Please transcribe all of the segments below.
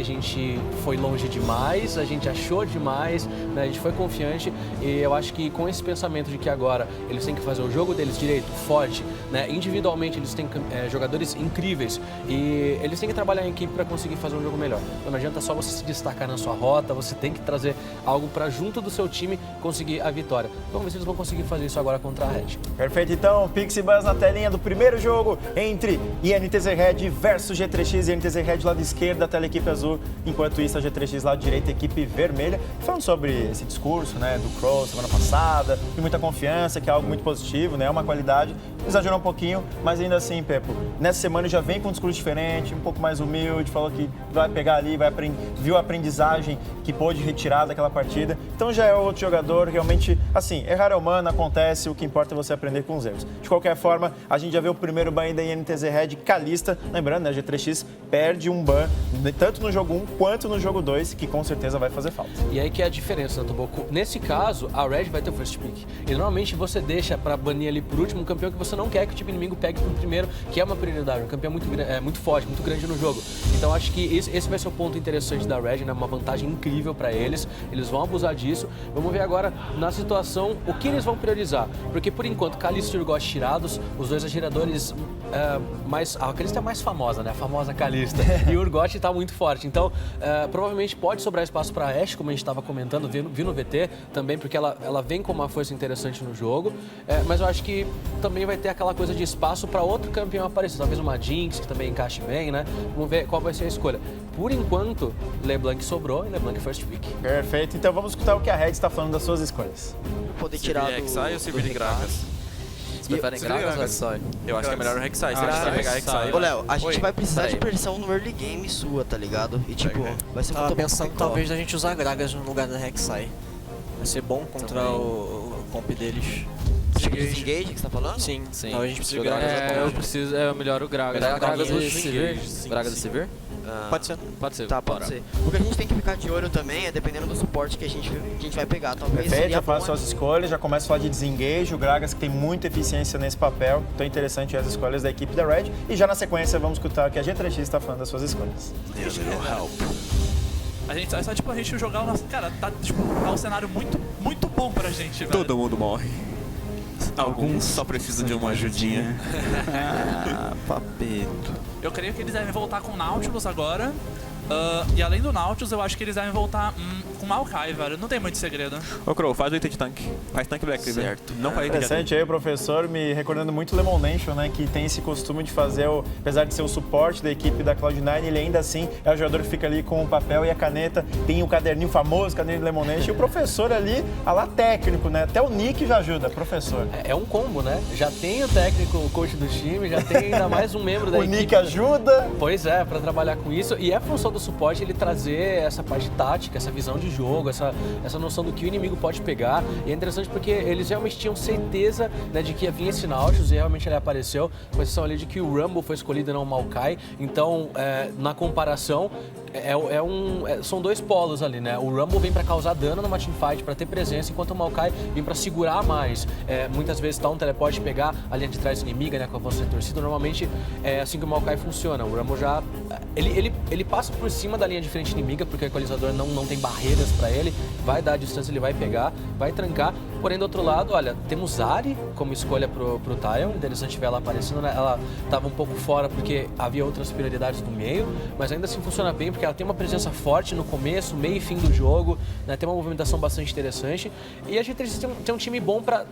gente foi longe demais, a gente achou demais, né? A gente foi confiante e eu acho que com esse pensamento de que agora eles têm que fazer o jogo deles direito, forte, né? Individualmente eles têm jogadores incríveis e eles têm que trabalhar em equipe para conseguir fazer um jogo melhor. Então, não adianta só você se destacar na sua rota, você tem que trazer algo para junto do seu time conseguir a vitória. Vamos ver se eles vão conseguir fazer isso agora contra a Red. Perfeito, então, Pixie Buzz na telinha do primeiro jogo entre INTZ Red versus G3X. INTZ Red lado esquerdo, a tela equipe azul, enquanto isso a G3X lado direito, equipe vermelha. Falando sobre esse discurso, né, do Crow semana passada, de muita confiança, que é algo muito positivo, né, é uma qualidade. Exagerou um pouquinho, mas ainda assim, Pepo, nessa semana já vem com um discurso diferente, um pouco mais humilde, falou que vai pegar ali, viu a aprendizagem que pôde retirar daquela partida. Então já é outro jogador, realmente, assim, errar é humano, acontece, o que importa é você aprender com os erros. De qualquer forma, a gente já vê o primeiro ban da INTZ Red, Kalista. Lembrando, né, a G3X perde um ban, tanto no jogo 1 quanto no jogo 2, que com certeza vai fazer falta. E aí que é a diferença, né, Toboco? Nesse caso, a Red vai ter o first pick. E normalmente você deixa pra banir ali por último um campeão que você não quer que o time inimigo pegue pro primeiro, que é uma prioridade. Um campeão muito forte, muito grande no jogo. Então acho que esse vai ser o ponto interessante da Red, né? Uma vantagem incrível pra eles. Eles vão abusar disso. Vamos ver agora, na situação, o que eles vão priorizar. Porque por enquanto, Kalista e Urgot tirados, os dois atiradores a Kalista é mais famosa, né? A famosa Kalista. E o Urgot tá muito forte. Então, provavelmente pode sobrar espaço pra Ashe, como a gente estava comentando, vi no VT também, porque ela vem com uma força interessante no jogo. Mas eu acho que também vai ter aquela coisa de espaço para outro campeão aparecer. Talvez uma Jinx, que também encaixe bem, né? Vamos ver qual vai ser a escolha. Por enquanto, LeBlanc sobrou e LeBlanc first pick. Perfeito. Então vamos escutar o que a Red está falando das suas escolhas. Poder tirar do Rek'Sai ou Sivir de Gragas? Vocês preferem Gragas ou Rek'Sai? Eu acho que é melhor o Rek'Sai. Se a gente vai pegar Rek'Ai... Ô, Léo, a gente vai precisar de pressão no early game sua, tá ligado? E tipo, vai ser muito pensando talvez a gente usar Gragas no lugar da Rek'Sai. Vai ser bom contra o comp deles. Disengage que você tá falando? Sim. Então a gente precisa de Gragas. Eu preciso, melhor o Gragas. Gragas ou e Sivir? Gragas e Sivir? Pode ser. Pode ser. Tá, pode ser. O que a gente tem que ficar de olho também é dependendo do suporte que a gente vai pegar. Talvez Perfeito, já bom faz suas escolhas, já começa a falar de desengage, o Gragas que tem muita eficiência nesse papel, então é interessante as escolhas da equipe da Red. E já na sequência vamos escutar o que a G3X está falando das suas escolhas. A gente só tipo a gente jogar o nosso. Cara, tá um cenário muito bom pra gente, velho. Todo mundo morre. Alguns só precisam de uma ajudinha. Papeto. Eu creio que eles devem voltar com o Nautilus agora. E além do Nautilus, eu acho que eles devem voltar com Maokai, velho. Não tem muito segredo. Ô, Crow, faz o item de tanque. Faz tanque Black River. Certo. Não faz item de Interessante aí o professor me recordando muito o Lemon Nation, né, que tem esse costume de fazer, apesar de ser o suporte da equipe da Cloud9, ele ainda assim é o jogador que fica ali com o papel e a caneta, tem o caderninho famoso, caderninho do Lemon Nation, e o professor ali, lá técnico, né, até o Nick já ajuda, professor. É um combo, né? Já tem o técnico, o coach do time, já tem ainda mais um membro da o equipe. Nick ajuda. Pois é, pra trabalhar com isso. E é função do suporte ele trazer essa parte tática, essa visão de jogo, essa noção do que o inimigo pode pegar. E é interessante porque eles realmente tinham certeza, né, de que ia vir esse Nautilus e realmente ele apareceu, com exceção ali de que o Rumble foi escolhido e não o Maokai. Então, na comparação, são dois polos ali, né? O Rumble vem pra causar dano numa teamfight, pra ter presença, enquanto o Maokai vem pra segurar mais. Muitas vezes tá um teleporte pegar a linha de trás inimiga, né, com a voz retorcida. Normalmente é assim que o Maokai funciona. O Rumble já... Ele passa por cima da linha de frente inimiga, porque o equalizador não tem barreiras pra ele, vai dar a distância, ele vai pegar, vai trancar. Porém, do outro lado, olha, temos Ahri como escolha pro Tyon. Interessante ver ela aparecendo, né? Ela tava um pouco fora porque havia outras prioridades no meio, mas ainda assim funciona bem porque ela tem uma presença forte no começo, meio e fim do jogo, né? Tem uma movimentação bastante interessante. E a G3 tem um time bom pra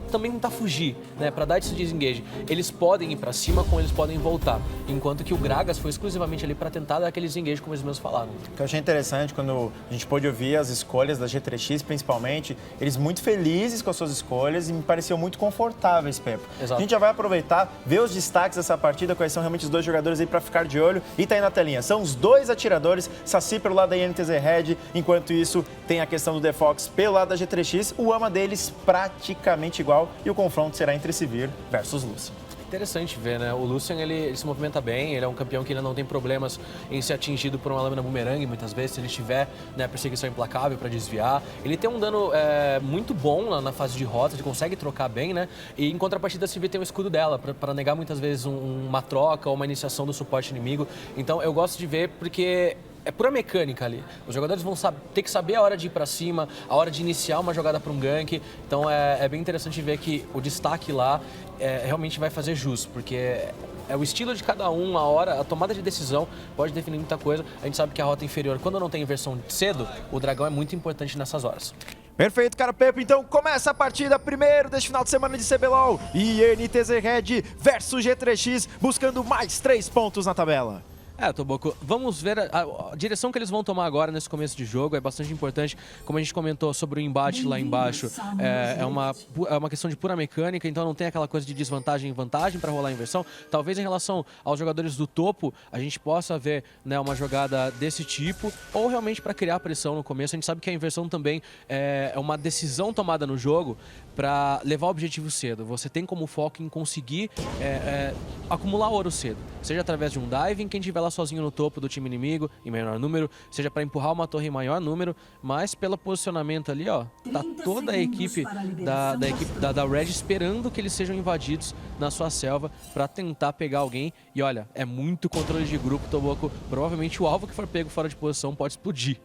também tentar fugir, né? Pra dar esse desengage. Eles podem ir pra cima, como eles podem voltar. Enquanto que o Gragas foi exclusivamente ali pra tentar dar aquele desengage, como eles mesmos falaram. O que eu achei interessante quando a gente pôde ouvir as escolhas da G3X, principalmente, eles muito felizes com as suas escolhas e me pareciam muito confortáveis, Pepo. Exato. A gente já vai aproveitar, ver os destaques dessa partida, quais são realmente os dois jogadores aí pra ficar de olho. E tá aí na telinha. São os dois atiradores, Saci pelo lado da INTZ Red, enquanto isso tem a questão do Defox pelo lado da G3X. O ama deles praticamente igual e o confronto será entre Sivir versus Lucian. Interessante ver, né? O Lucian, ele se movimenta bem, ele é um campeão que ainda não tem problemas em ser atingido por uma lâmina bumerangue, muitas vezes, se ele tiver, né, perseguição implacável para desviar. Ele tem um dano muito bom na fase de rota, ele consegue trocar bem, né? E em contrapartida, a Sivir tem o escudo dela, para negar muitas vezes uma troca ou uma iniciação do suporte inimigo. Então, eu gosto de ver porque é pura mecânica ali. Os jogadores vão ter que saber a hora de ir pra cima, a hora de iniciar uma jogada para um gank. Então é bem interessante ver que o destaque lá realmente vai fazer jus, porque é o estilo de cada um, a hora, a tomada de decisão pode definir muita coisa. A gente sabe que a rota inferior, quando não tem inversão cedo, o dragão é muito importante nessas horas. Perfeito, cara Pepo. Então começa a partida primeiro deste final de semana de CBLOL. INTZ Red versus G3X, buscando mais 3 pontos na tabela. Toboco, vamos ver a direção que eles vão tomar agora nesse começo de jogo. É bastante importante, como a gente comentou sobre o embate lá embaixo. É uma questão de pura mecânica, então não tem aquela coisa de desvantagem e vantagem para rolar a inversão. Talvez em relação aos jogadores do topo, a gente possa ver, né, uma jogada desse tipo, ou realmente para criar pressão no começo. A gente sabe que a inversão também é uma decisão tomada no jogo para levar o objetivo cedo. Você tem como foco em conseguir acumular ouro cedo, seja através de um diving, quem tiver lá sozinho no topo do time inimigo, em menor número, seja para empurrar uma torre em maior número, mas pelo posicionamento ali, ó, tá toda a equipe da Red esperando que eles sejam invadidos na sua selva para tentar pegar alguém. E olha, é muito controle de grupo, Toboco. Provavelmente o alvo que for pego fora de posição pode explodir.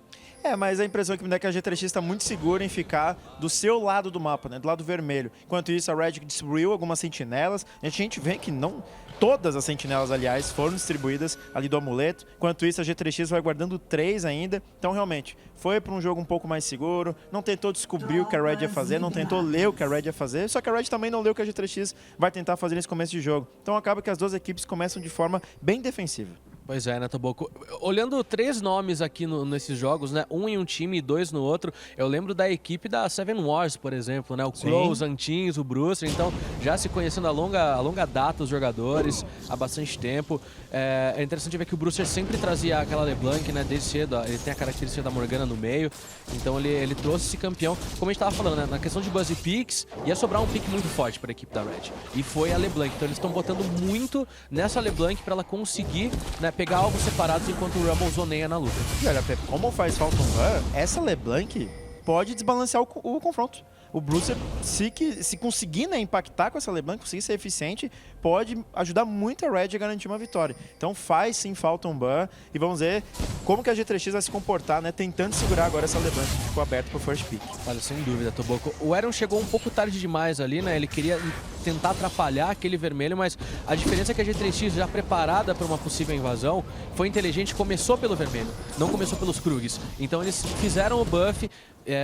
Mas a impressão que me dá é que a G3X está muito segura em ficar do seu lado do mapa, né? Do lado vermelho. Enquanto isso, a Red distribuiu algumas sentinelas. A gente vê que não todas as sentinelas, aliás, foram distribuídas ali do amuleto. Enquanto isso, a G3X vai guardando 3 ainda. Então, realmente, foi para um jogo um pouco mais seguro. Não tentou descobrir o que a Red ia fazer, não tentou ler o que a Red ia fazer. Só que a Red também não leu o que a G3X vai tentar fazer nesse começo de jogo. Então, acaba que as duas equipes começam de forma bem defensiva. Pois é, né, Toboco? Olhando 3 nomes aqui nesses jogos, né? Um em um time e 2 no outro, eu lembro da equipe da Seven Wars, por exemplo, né? O Crow, os Antins, o Brucer, então já se conhecendo a longa data os jogadores, há bastante tempo. É interessante ver que o Brucer sempre trazia aquela LeBlanc, né? Desde cedo, ele tem a característica da Morgana no meio, então ele trouxe esse campeão. Como a gente tava falando, né? Na questão de buzz e picks, ia sobrar um pick muito forte para a equipe da Red, e foi a LeBlanc. Então eles estão botando muito nessa LeBlanc para ela conseguir, né, pegar alvos separados enquanto o Rumble zoneia na luta. E olha, Pepe, como faz Falcon Run, essa LeBlanc pode desbalancear o confronto. O Brucer, se conseguir, né, impactar com essa LeBlanc, conseguir ser eficiente, pode ajudar muito a Red a garantir uma vitória. Então faz sim falta um ban e vamos ver como que a G3X vai se comportar, né, tentando segurar agora essa LeBlanc que ficou aberta pro first pick. Olha, sem dúvida, Toboco. O Aaron chegou um pouco tarde demais ali, né, ele queria tentar atrapalhar aquele vermelho, mas a diferença é que a G3X, já preparada para uma possível invasão, foi inteligente, começou pelo vermelho, não começou pelos Krugs. Então eles fizeram o buff,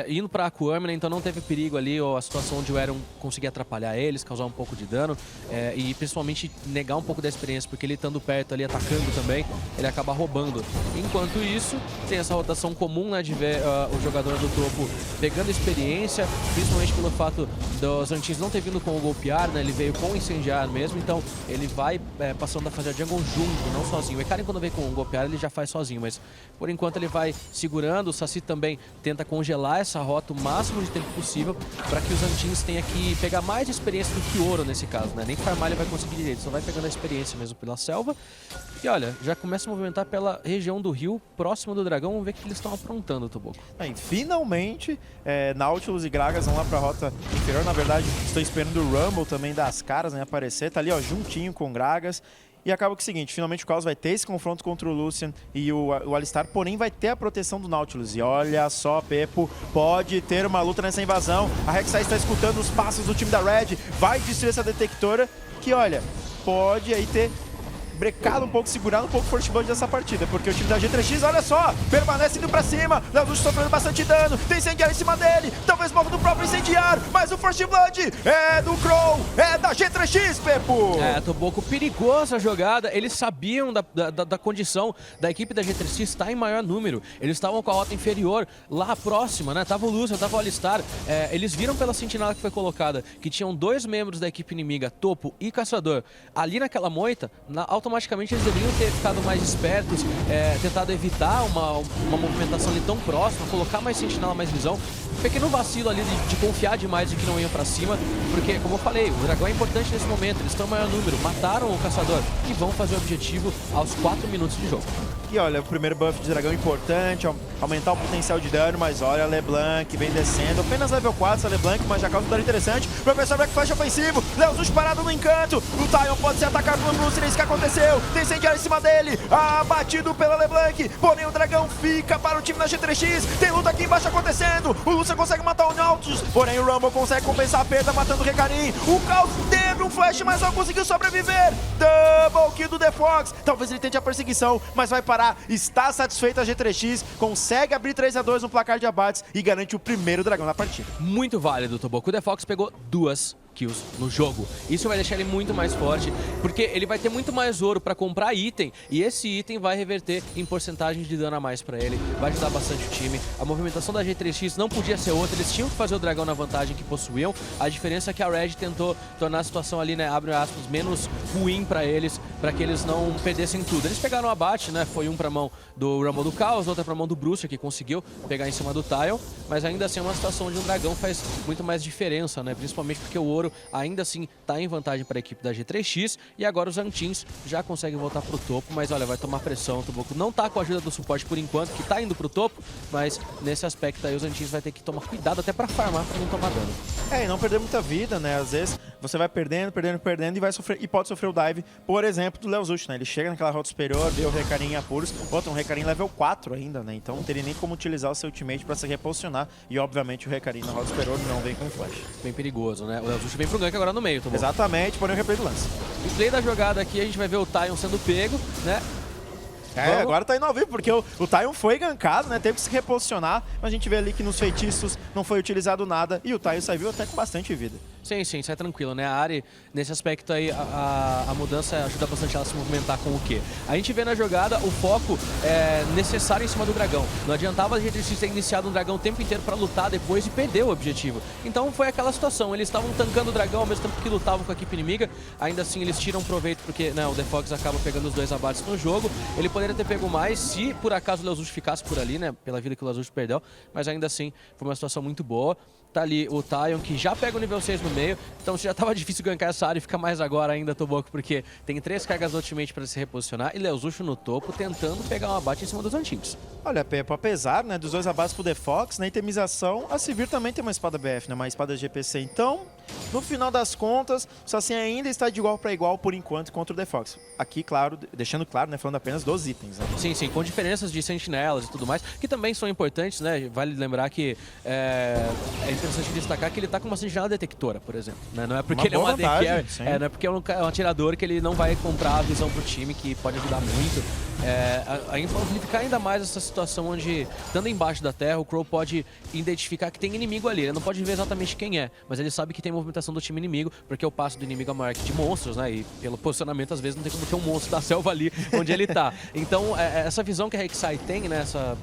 indo para a Aquaman, então não teve perigo ali, ou a situação onde o Aaron conseguia atrapalhar eles, causar um pouco de dano, e principalmente negar um pouco da experiência, porque ele estando perto ali, atacando também, ele acaba roubando. Enquanto isso, tem essa rotação comum, né, de ver o jogador do topo pegando experiência, principalmente pelo fato dos Antins não ter vindo com o golpear, né, ele veio com o incendiar mesmo, então ele vai passando a fazer a jungle junto, não sozinho. O Ekarin, quando vem com o golpear, ele já faz sozinho, mas por enquanto ele vai segurando. O Saci também tenta congelar essa rota o máximo de tempo possível para que os Antins tenham que pegar mais experiência do que ouro nesse caso, né? Nem farmar ele vai conseguir direito, só vai pegando a experiência mesmo pela selva. E olha, já começa a movimentar pela região do rio, próximo do dragão. Vamos ver o que eles estão aprontando, Toboco. Finalmente, Nautilus e Gragas vão lá pra rota inferior. Na verdade, estou esperando o Rumble também das caras, né, aparecer. Tá ali, ó, juntinho com o Gragas. E acaba que é o seguinte, finalmente o Caos vai ter esse confronto contra o Lucian e o Alistar, porém vai ter a proteção do Nautilus. E olha só, Pepo, pode ter uma luta nessa invasão. A Rek'Sai está escutando os passos do time da Red, vai destruir essa detectora, que olha, pode aí ter brecado um pouco, segurado um pouco o First Blood dessa partida, porque o time da G3X, olha só, permanece indo pra cima, Leodush sofrendo bastante dano, tem incendiar em cima dele, talvez morra do próprio incendiar, mas o First Blood é do Crow, é da G3X, Pepo! Toboco, perigosa a jogada, eles sabiam da condição da equipe da G3X estar em maior número, eles estavam com a rota inferior lá próxima, né, tava o Lucian, tava o Alistar, eles viram pela sentinela que foi colocada, que tinham 2 membros da equipe inimiga, Topo e Caçador, ali naquela moita, automaticamente eles deveriam ter ficado mais espertos, tentado evitar uma movimentação ali tão próxima, colocar mais sentinela, mais visão. Um pequeno vacilo ali de confiar demais de que não iam pra cima, porque, como eu falei, o dragão é importante nesse momento, eles estão em maior número, mataram o Caçador e vão fazer o objetivo aos 4 minutos de jogo. aqui, olha, o primeiro buff de dragão importante, aumentar o potencial de dano, mas olha, a LeBlanc vem descendo, apenas level 4 essa LeBlanc, mas já causa um dano interessante. Professor Black Flash ofensivo, Leozus parado no encanto, o Taion pode ser atacado pelo Bruce, é isso que aconteceu, tem incendiário em cima dele, abatido pela LeBlanc, porém o dragão fica para o time da G3X, tem luta aqui embaixo acontecendo, o Lucian consegue matar o Nautilus, porém o Rumble consegue compensar a perda matando o Recarim, o Caos teve um flash, mas não conseguiu sobreviver, double kill do The Fox, talvez ele tente a perseguição, mas vai parar, está satisfeita a G3X, consegue abrir 3-2 no placar de abates e garante o primeiro dragão na partida. Muito válido, Toboco. O The Fox pegou 2 kills no jogo. Isso vai deixar ele muito mais forte, porque ele vai ter muito mais ouro para comprar item, e esse item vai reverter em porcentagem de dano a mais para ele, vai ajudar bastante o time. A movimentação da G3X não podia ser outra, eles tinham que fazer o dragão na vantagem que possuíam. A diferença é que a Red tentou tornar a situação ali, né, abre aspas, menos ruim para eles, para que eles não perdessem tudo. Eles pegaram o abate, né, foi um pra mão do Rumble do Caos, outra pra mão do Bruce, que conseguiu pegar em cima do Tile, mas ainda assim é uma situação onde um dragão faz muito mais diferença, né, principalmente porque o ouro ainda assim está em vantagem para a equipe da G3X, e agora os Antins já conseguem voltar pro topo, mas olha, vai tomar pressão, o Toboco não tá com a ajuda do suporte por enquanto, que tá indo pro topo, mas nesse aspecto aí os Antins vai ter que tomar cuidado até para farmar, para não tomar dano. E não perder muita vida, né, às vezes você vai perdendo e vai sofrer, e pode sofrer o dive, por exemplo, do Leozus, né, ele chega naquela rota superior, vê o Recarim em apuros, um Recarim level 4 ainda, né, então não teria nem como utilizar o seu ultimate para se reposicionar, e obviamente o Recarim na rota superior não vem com flash. Bem perigoso, né, o Leozus vem pro gank agora no meio, Toboco. Exatamente, porém o replay do lance. O play da jogada aqui, a gente vai ver o Taion sendo pego, né? Agora tá indo ao vivo, porque o Taion foi gankado, né? Teve que se reposicionar, mas a gente vê ali que nos feitiços não foi utilizado nada e o Taion saiu até com bastante vida. Sim, sim, sai tranquilo, né? A Ahri, nesse aspecto aí, a mudança ajuda bastante ela a se movimentar com o quê? A gente vê na jogada o foco necessário em cima do dragão. Não adiantava a gente ter iniciado um dragão o tempo inteiro pra lutar depois e perder o objetivo. Então foi aquela situação, eles estavam tancando o dragão ao mesmo tempo que lutavam com a equipe inimiga, ainda assim eles tiram proveito porque, né, o The Fox acaba pegando os 2 abates no jogo. Ele poderia ter pego mais se por acaso o Leozus ficasse por ali, né, pela vida que o Leozus perdeu, mas ainda assim foi uma situação muito boa. Tá ali o Taion, que já pega o nível 6 no meio, então já tava difícil gankar essa área e fica mais agora ainda, Toboco, porque tem 3 cargas do ultimate para se reposicionar e Leozus no topo tentando pegar um abate em cima dos Antins. Olha, Pepo, apesar, né, dos 2 abates pro The Fox, na itemização, a Sivir também tem uma espada BF, né, uma espada GPC, então, no final das contas, o Saci ainda está de igual para igual por enquanto contra o The Fox. Aqui, claro, deixando claro, né, falando apenas dos itens, né? Sim, sim, com diferenças de sentinelas e tudo mais, que também são importantes, né, vale lembrar que é interessante destacar que ele tá com uma sentinela detectora, por exemplo, né? Não é porque ele é um AD carry, não é porque é um atirador que ele não vai comprar a visão pro time, que pode ajudar muito. A amplificar ainda mais essa situação onde, estando embaixo da terra, o Crow pode identificar que tem inimigo ali. Ele não pode ver exatamente quem é, mas ele sabe que tem movimentação do time inimigo, porque o passo do inimigo é maior que de monstros, né? E pelo posicionamento, às vezes, não tem como ter um monstro da selva ali onde ele tá. Então, essa visão que a Rek'Sai tem, né? Essa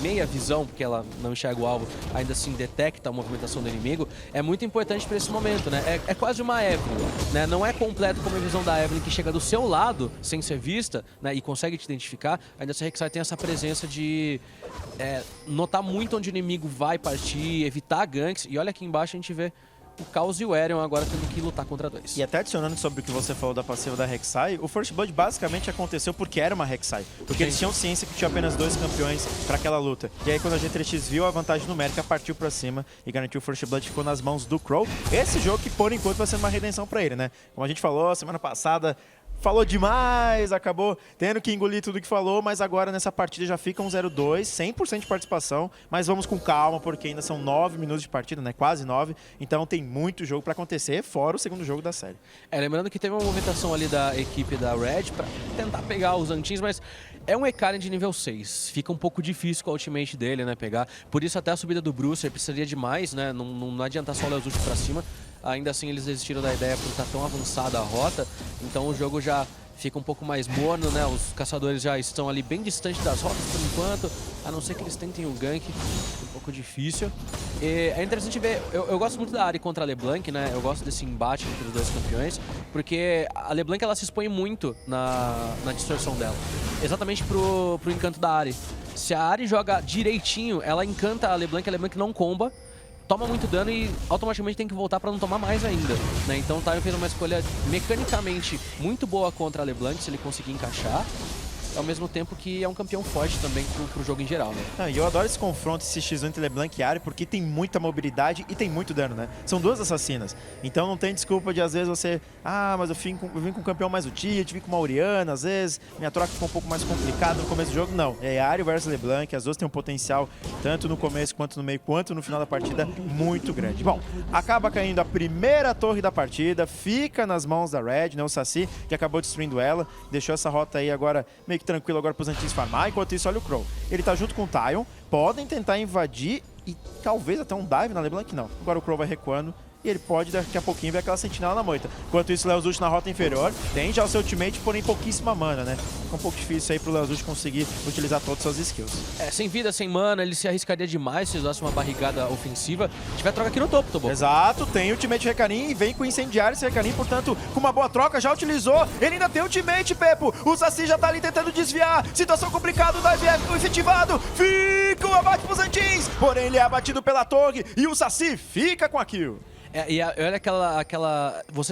meia visão, porque ela não enxerga o alvo, ainda assim detecta a movimentação do inimigo, é muito importante para esse momento, né? É quase uma Evelyn, né? Não é completo como a visão da Evelyn, que chega do seu lado, sem ser vista, né? E consegue te identificar. Ainda assim a Rek'Sai tem essa presença de notar muito onde o inimigo vai partir, evitar ganks. E olha aqui embaixo a gente vê o Caos e o Aerion agora tendo que lutar contra 2. E até adicionando sobre o que você falou da passiva da Rek'Sai, o First Blood basicamente aconteceu porque era uma Rek'Sai. Porque eles tinham ciência que tinha apenas 2 campeões para aquela luta. E aí quando a G3X viu a vantagem numérica, partiu para cima e garantiu o First Blood, ficou nas mãos do Crow. Esse jogo que por enquanto vai ser uma redenção para ele, né? Como a gente falou semana passada, falou demais, acabou tendo que engolir tudo que falou, mas agora nessa partida já fica um 0-2, 100% de participação, mas vamos com calma, porque ainda são 9 minutos de partida, né? Quase 9, então tem muito jogo para acontecer, fora o segundo jogo da série. Lembrando que teve uma movimentação ali da equipe da Red para tentar pegar os Antins, mas é um Ekaren de nível 6, fica um pouco difícil com a ultimate dele, né, pegar, por isso até a subida do Bruce precisaria de mais, né, não adianta só o Leozus pra cima. Ainda assim eles desistiram da ideia por estar tão avançada a rota, então o jogo já fica um pouco mais morno, né? Os caçadores já estão ali bem distantes das rotas por enquanto, a não ser que eles tentem o gank, um pouco difícil. E é interessante ver, eu gosto muito da Ahri contra a LeBlanc, né? Eu gosto desse embate entre os 2 campeões, porque a LeBlanc ela se expõe muito na distorção dela, exatamente pro encanto da Ahri. Se a Ahri joga direitinho, ela encanta a LeBlanc não comba, toma muito dano e automaticamente tem que voltar para não tomar mais ainda, né? Então o Taion fez uma escolha mecanicamente muito boa contra a LeBlanc, se ele conseguir encaixar. ao mesmo tempo que é um campeão forte também pro jogo em geral, né? Não, e eu adoro esse confronto, esse X1 entre LeBlanc e Ahri, porque tem muita mobilidade e tem muito dano, né? São duas assassinas. Então não tem desculpa de, às vezes, você... Ah, mas eu vim com um campeão mais util, vim com uma Orianna, às vezes minha troca ficou um pouco mais complicada no começo do jogo. Não, é Ahri versus LeBlanc, as duas têm um potencial, tanto no começo, quanto no meio, quanto no final da partida, muito grande. Bom, acaba caindo a primeira torre da partida, fica nas mãos da Red, né? O Saci, que acabou destruindo ela, deixou essa rota aí agora meio que tranquilo agora pros Antins farmar. Enquanto isso, olha o Crow. Ele tá junto com o Taion, podem tentar invadir e talvez até um dive na LeBlanc, não. Agora o Crow vai recuando e ele pode daqui a pouquinho ver aquela sentinela na moita. Enquanto isso, o Leozuch na rota inferior tem já o seu ultimate, porém pouquíssima mana, né? Fica um pouco difícil aí pro Leozuch conseguir utilizar todas as suas skills. Sem vida, sem mana, ele se arriscaria demais se usasse uma barrigada ofensiva. Tiver troca aqui no topo, Tobo. Exato, tem ultimate Recarim e vem com incendiário esse Recarim, portanto, com uma boa troca, já utilizou. Ele ainda tem ultimate, Pepo. O Saci já tá ali tentando desviar. Situação complicada, o dive é efetivado. Fica o abate pros Antins. Porém, ele é abatido pela torre e o Saci fica com a kill. E olha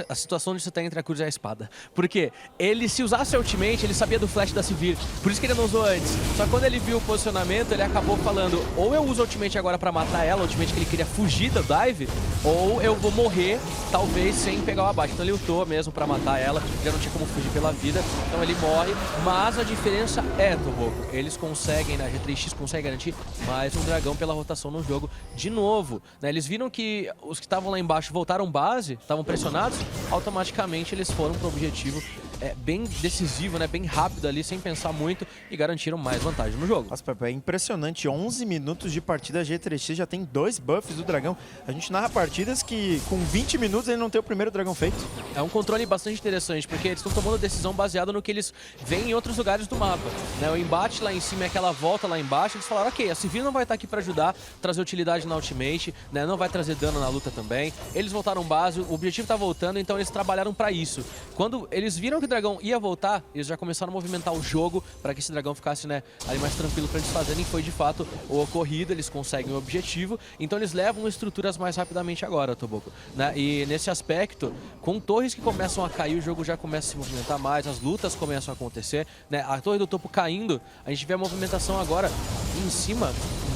a situação de você tá entre a cruz e a espada. Porque ele, se usasse a ultimate, ele sabia do flash da Sivir. Por isso que ele não usou antes. Só que quando ele viu o posicionamento, ele acabou falando: ou eu uso a ultimate agora pra matar ela, a ultimate que ele queria fugir da dive, ou eu vou morrer, talvez, sem pegar o abate. Então ele ultou mesmo pra matar ela, já não tinha como fugir pela vida, então ele morre. Mas a diferença é, Toboco, eles conseguem, né, a G3X consegue garantir mais um dragão pela rotação no jogo de novo, né? Eles viram que os que estavam lá embaixo voltaram base, estavam pressionados, automaticamente eles foram pro objetivo bem decisivo, né, bem rápido ali, sem pensar muito, e garantiram mais vantagem no jogo. Nossa, Pepe, é impressionante, 11 minutos de partida, a G3X já tem 2 buffs do dragão. A gente narra partidas que com 20 minutos ele não tem o primeiro dragão feito. É um controle bastante interessante, porque eles estão tomando decisão baseada no que eles veem em outros lugares do mapa, né? O embate lá em cima é aquela volta lá embaixo, eles falaram: ok, a Sivir não vai estar aqui para ajudar, trazer utilidade na ultimate, né? Não vai trazer dano na luta também. Eles voltaram base, o objetivo tá voltando, então eles trabalharam para isso. Quando eles viram que o dragão ia voltar, eles já começaram a movimentar o jogo para que esse dragão ficasse, né, ali mais tranquilo para eles fazerem, e foi de fato o ocorrido. Eles conseguem o objetivo, então eles levam estruturas mais rapidamente agora, Toboco, né? E nesse aspecto, com torres que começam a cair, o jogo já começa a se movimentar mais, as lutas começam a acontecer, né? A torre do topo caindo, a gente vê a movimentação agora em cima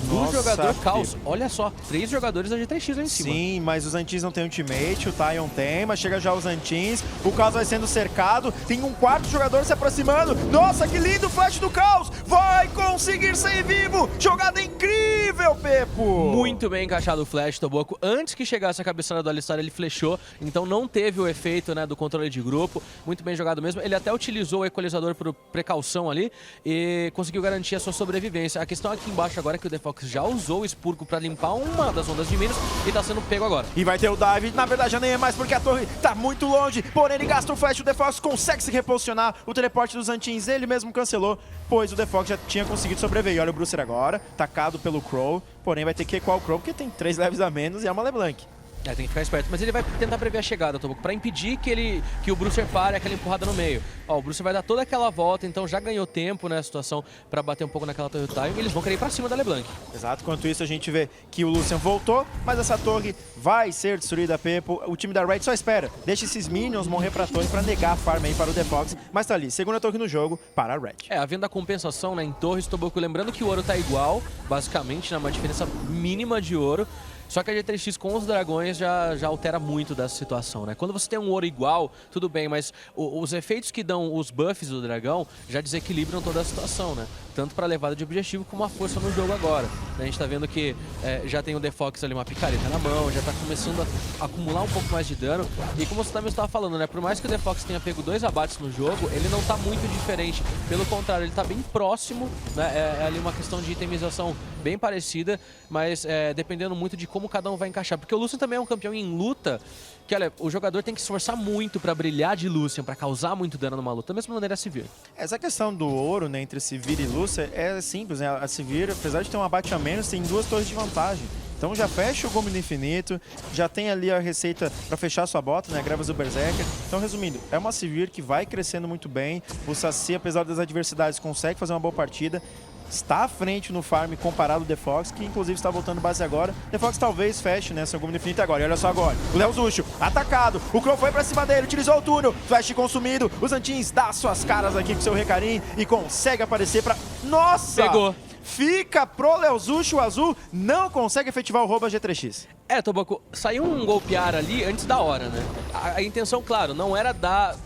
do jogador Caos. Olha só, 3 jogadores da G3X lá em cima. Sim, mas os Antins não tem ultimate, o Taion tem, mas chega já os Antins, o Caos vai sendo cercado, tem um 4º jogador se aproximando. Nossa, que lindo flash do Caos! Vai conseguir sair vivo! Jogada incrível, Pepo! Muito bem encaixado o flash, Toboco. Antes que chegasse a cabeçada do Alistar, ele flechou, então não teve o efeito, né, do controle de grupo. Muito bem jogado mesmo. Ele até utilizou o equalizador por precaução ali e conseguiu garantir a sua sobrevivência. A questão aqui embaixo agora é que o Defox já usou o expurgo para limpar uma das ondas de Minos e tá sendo pego agora. E vai ter o dive, na verdade já nem é mais porque a torre tá muito longe, porém ele gasta o flash, o Defox consegue se reposicionar, o teleporte dos Antins ele mesmo cancelou, pois o Defox já tinha conseguido sobreviver. E olha o Brucer agora, tacado pelo Crow, porém vai ter que equar o Crow porque tem 3 levels a menos e é uma LeBlanc. Tem que ficar esperto, mas ele vai tentar prever a chegada, Toboco, pra impedir que o Brucer pare aquela empurrada no meio. Ó, o Brucer vai dar toda aquela volta, então já ganhou tempo, né, a situação pra bater um pouco naquela torre do time, e eles vão querer ir pra cima da LeBlanc. Exato, enquanto isso a gente vê que o Lucian voltou, mas essa torre vai ser destruída, Pepo. O time da Red só espera, deixa esses minions morrer pra torre pra negar a farm aí para o Defox, mas tá ali, segunda torre no jogo para a Red. Havendo a compensação, né, em torres, Toboco, lembrando que o ouro tá igual, basicamente, né, uma diferença mínima de ouro. Só que a G3X com os dragões já altera muito dessa situação, né? Quando você tem um ouro igual, tudo bem, mas os efeitos que dão os buffs do dragão já desequilibram toda a situação, né? Tanto para a levada de objetivo como a força no jogo agora. A gente tá vendo que já tem o Defox ali, uma picareta na mão, já tá começando a acumular um pouco mais de dano. E como você também estava falando, né? Por mais que o Defox tenha pego 2 abates no jogo, ele não tá muito diferente. Pelo contrário, ele tá bem próximo, né? É ali uma questão de itemização bem parecida, mas dependendo muito de como cada um vai encaixar. Porque o Lucian também é um campeão em luta, que olha, o jogador tem que se esforçar muito pra brilhar de Lucian, pra causar muito dano numa luta, da mesma maneira a Sivir. Essa questão do ouro, né, entre Sivir e Lucian é simples, né? A Sivir, apesar de ter um abate a menos, tem 2 torres de vantagem. Então já fecha o Gomo do Infinito, já tem ali a receita para fechar sua bota, né? Grevas do Berserker. Então, resumindo, é uma Sivir que vai crescendo muito bem. O Saci, apesar das adversidades, consegue fazer uma boa partida. está à frente no farm comparado ao The Fox, que inclusive está voltando base agora. The Fox talvez feche, né, seu Gumi Infinito agora. E olha só agora, o Leozucho atacado, o Crow foi pra cima dele, utilizou o túnel, flash consumido, os Antins dá suas caras aqui com seu Recarim e consegue aparecer pra... Nossa! Pegou. Fica pro Leozucho, o azul não consegue efetivar o roubo a G3X. Toboco, saiu um golpear ali antes da hora, né? A intenção, claro, não era dar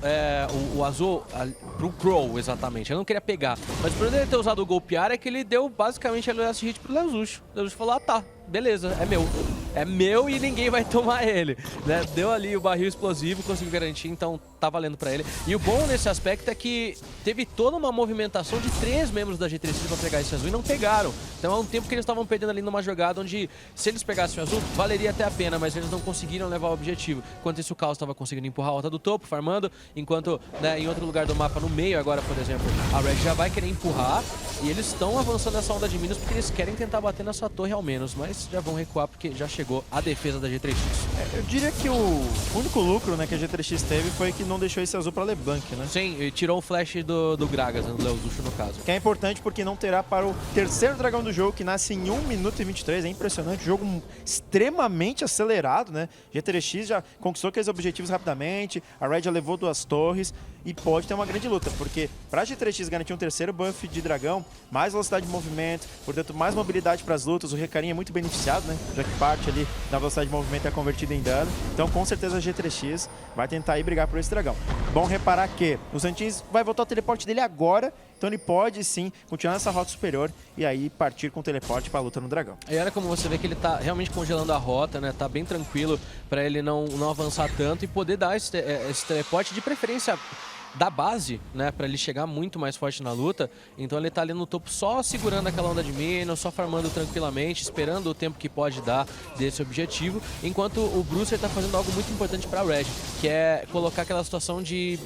o azul pro Crow, exatamente. Ele não queria pegar. Mas por ele ter usado o golpear é que ele deu basicamente a last hit pro Leozucho. O Leozucho falou, tá, beleza, é meu. É meu e ninguém vai tomar ele. Né? Deu ali o barril explosivo, conseguiu garantir, então tá valendo pra ele. E o bom nesse aspecto é que teve toda uma movimentação de 3 membros da G3X pra pegar esse azul e não pegaram. Então é um tempo que eles estavam perdendo ali numa jogada onde, se eles pegassem o azul, valeria até a pena, mas eles não conseguiram levar o objetivo. Enquanto isso, o Chaos estava conseguindo empurrar a rota do topo, farmando, enquanto, né, em outro lugar do mapa, no meio agora, por exemplo, a Red já vai querer empurrar e eles estão avançando nessa onda de Minos porque eles querem tentar bater nessa torre ao menos, mas já vão recuar porque já chegou a defesa da G3X. Eu diria que o único lucro, né, que a G3X teve foi que não deixou esse azul pra LeBlanc, né? Sim, e tirou o flash do Gragas, né, do Leozucho no caso. Que é importante porque não terá para o terceiro dragão do jogo, que nasce em 1 minuto e 23. É impressionante, jogo extremamente acelerado, né? G3X já conquistou aqueles objetivos rapidamente, a Red já levou 2 torres e pode ter uma grande luta, porque para a G3X garantir um terceiro buff de dragão, mais velocidade de movimento, portanto mais mobilidade para as lutas, o Recarim é muito beneficiado, né? Já que parte ali da velocidade de movimento é convertida em dano, então com certeza a G3X vai tentar ir brigar por esse dragão. Bom reparar que o Antins vai voltar o teleporte dele agora, então ele pode sim continuar nessa rota superior e aí partir com o teleporte para a luta no dragão. E olha como você vê que ele tá realmente congelando a rota, né? Tá bem tranquilo para ele não avançar tanto e poder dar esse teleporte, de preferência da base, né, para ele chegar muito mais forte na luta. Então ele tá ali no topo só segurando aquela onda de minions, só farmando tranquilamente, esperando o tempo que pode dar desse objetivo, enquanto o Brucer tá fazendo algo muito importante pra Red, que é colocar aquela situação de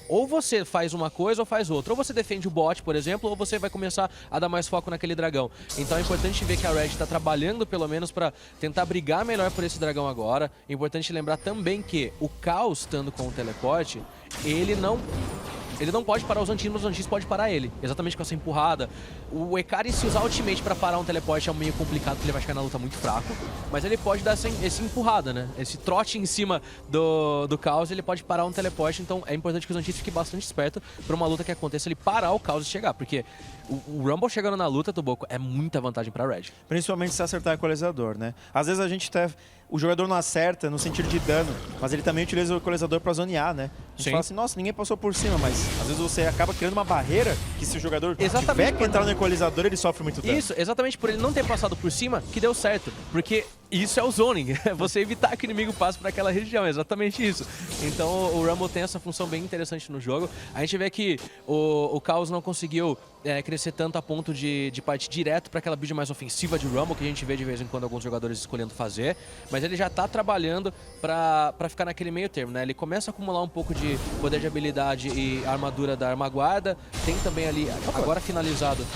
ou você faz uma coisa ou faz outra. Ou você defende o bot, por exemplo, ou você vai começar a dar mais foco naquele dragão. Então é importante ver que a Red tá trabalhando pelo menos pra tentar brigar melhor por esse dragão agora. É importante lembrar também que o Chaos estando com o teleporte, ele não pode parar os Antins, mas os Antins pode parar ele. Exatamente com essa empurrada. O Ekari, se usar ultimate pra parar um teleporte é meio complicado, porque ele vai ficar na luta muito fraco. Mas ele pode dar essa empurrada, né? Esse trote em cima do Chaos, ele pode parar um teleporte. Então é importante que os Antins fiquem bastante espertos pra uma luta que aconteça, ele parar o Chaos e chegar. Porque o Rumble chegando na luta, Toboco, é muita vantagem pra Red. Principalmente se acertar o equalizador, né? Às vezes a gente até... O jogador não acerta no sentido de dano, mas ele também utiliza o equalizador pra zonear, né? A gente fala assim, nossa, ninguém passou por cima, mas às vezes você acaba criando uma barreira que se o jogador tiver que entrar no equalizador, ele sofre muito dano. Isso, exatamente por ele não ter passado por cima que deu certo. Porque isso é o zoning, é você evitar que o inimigo passe por aquela região, é exatamente isso. Então o Rumble tem essa função bem interessante no jogo. A gente vê que o Chaos não conseguiu crescer tanto a ponto de partir direto para aquela build mais ofensiva de Rumble, que a gente vê de vez em quando alguns jogadores escolhendo fazer, mas ele já tá trabalhando para ficar naquele meio termo, né? Ele começa a acumular um pouco de poder de habilidade e armadura da armaguarda, tem também ali, agora finalizado.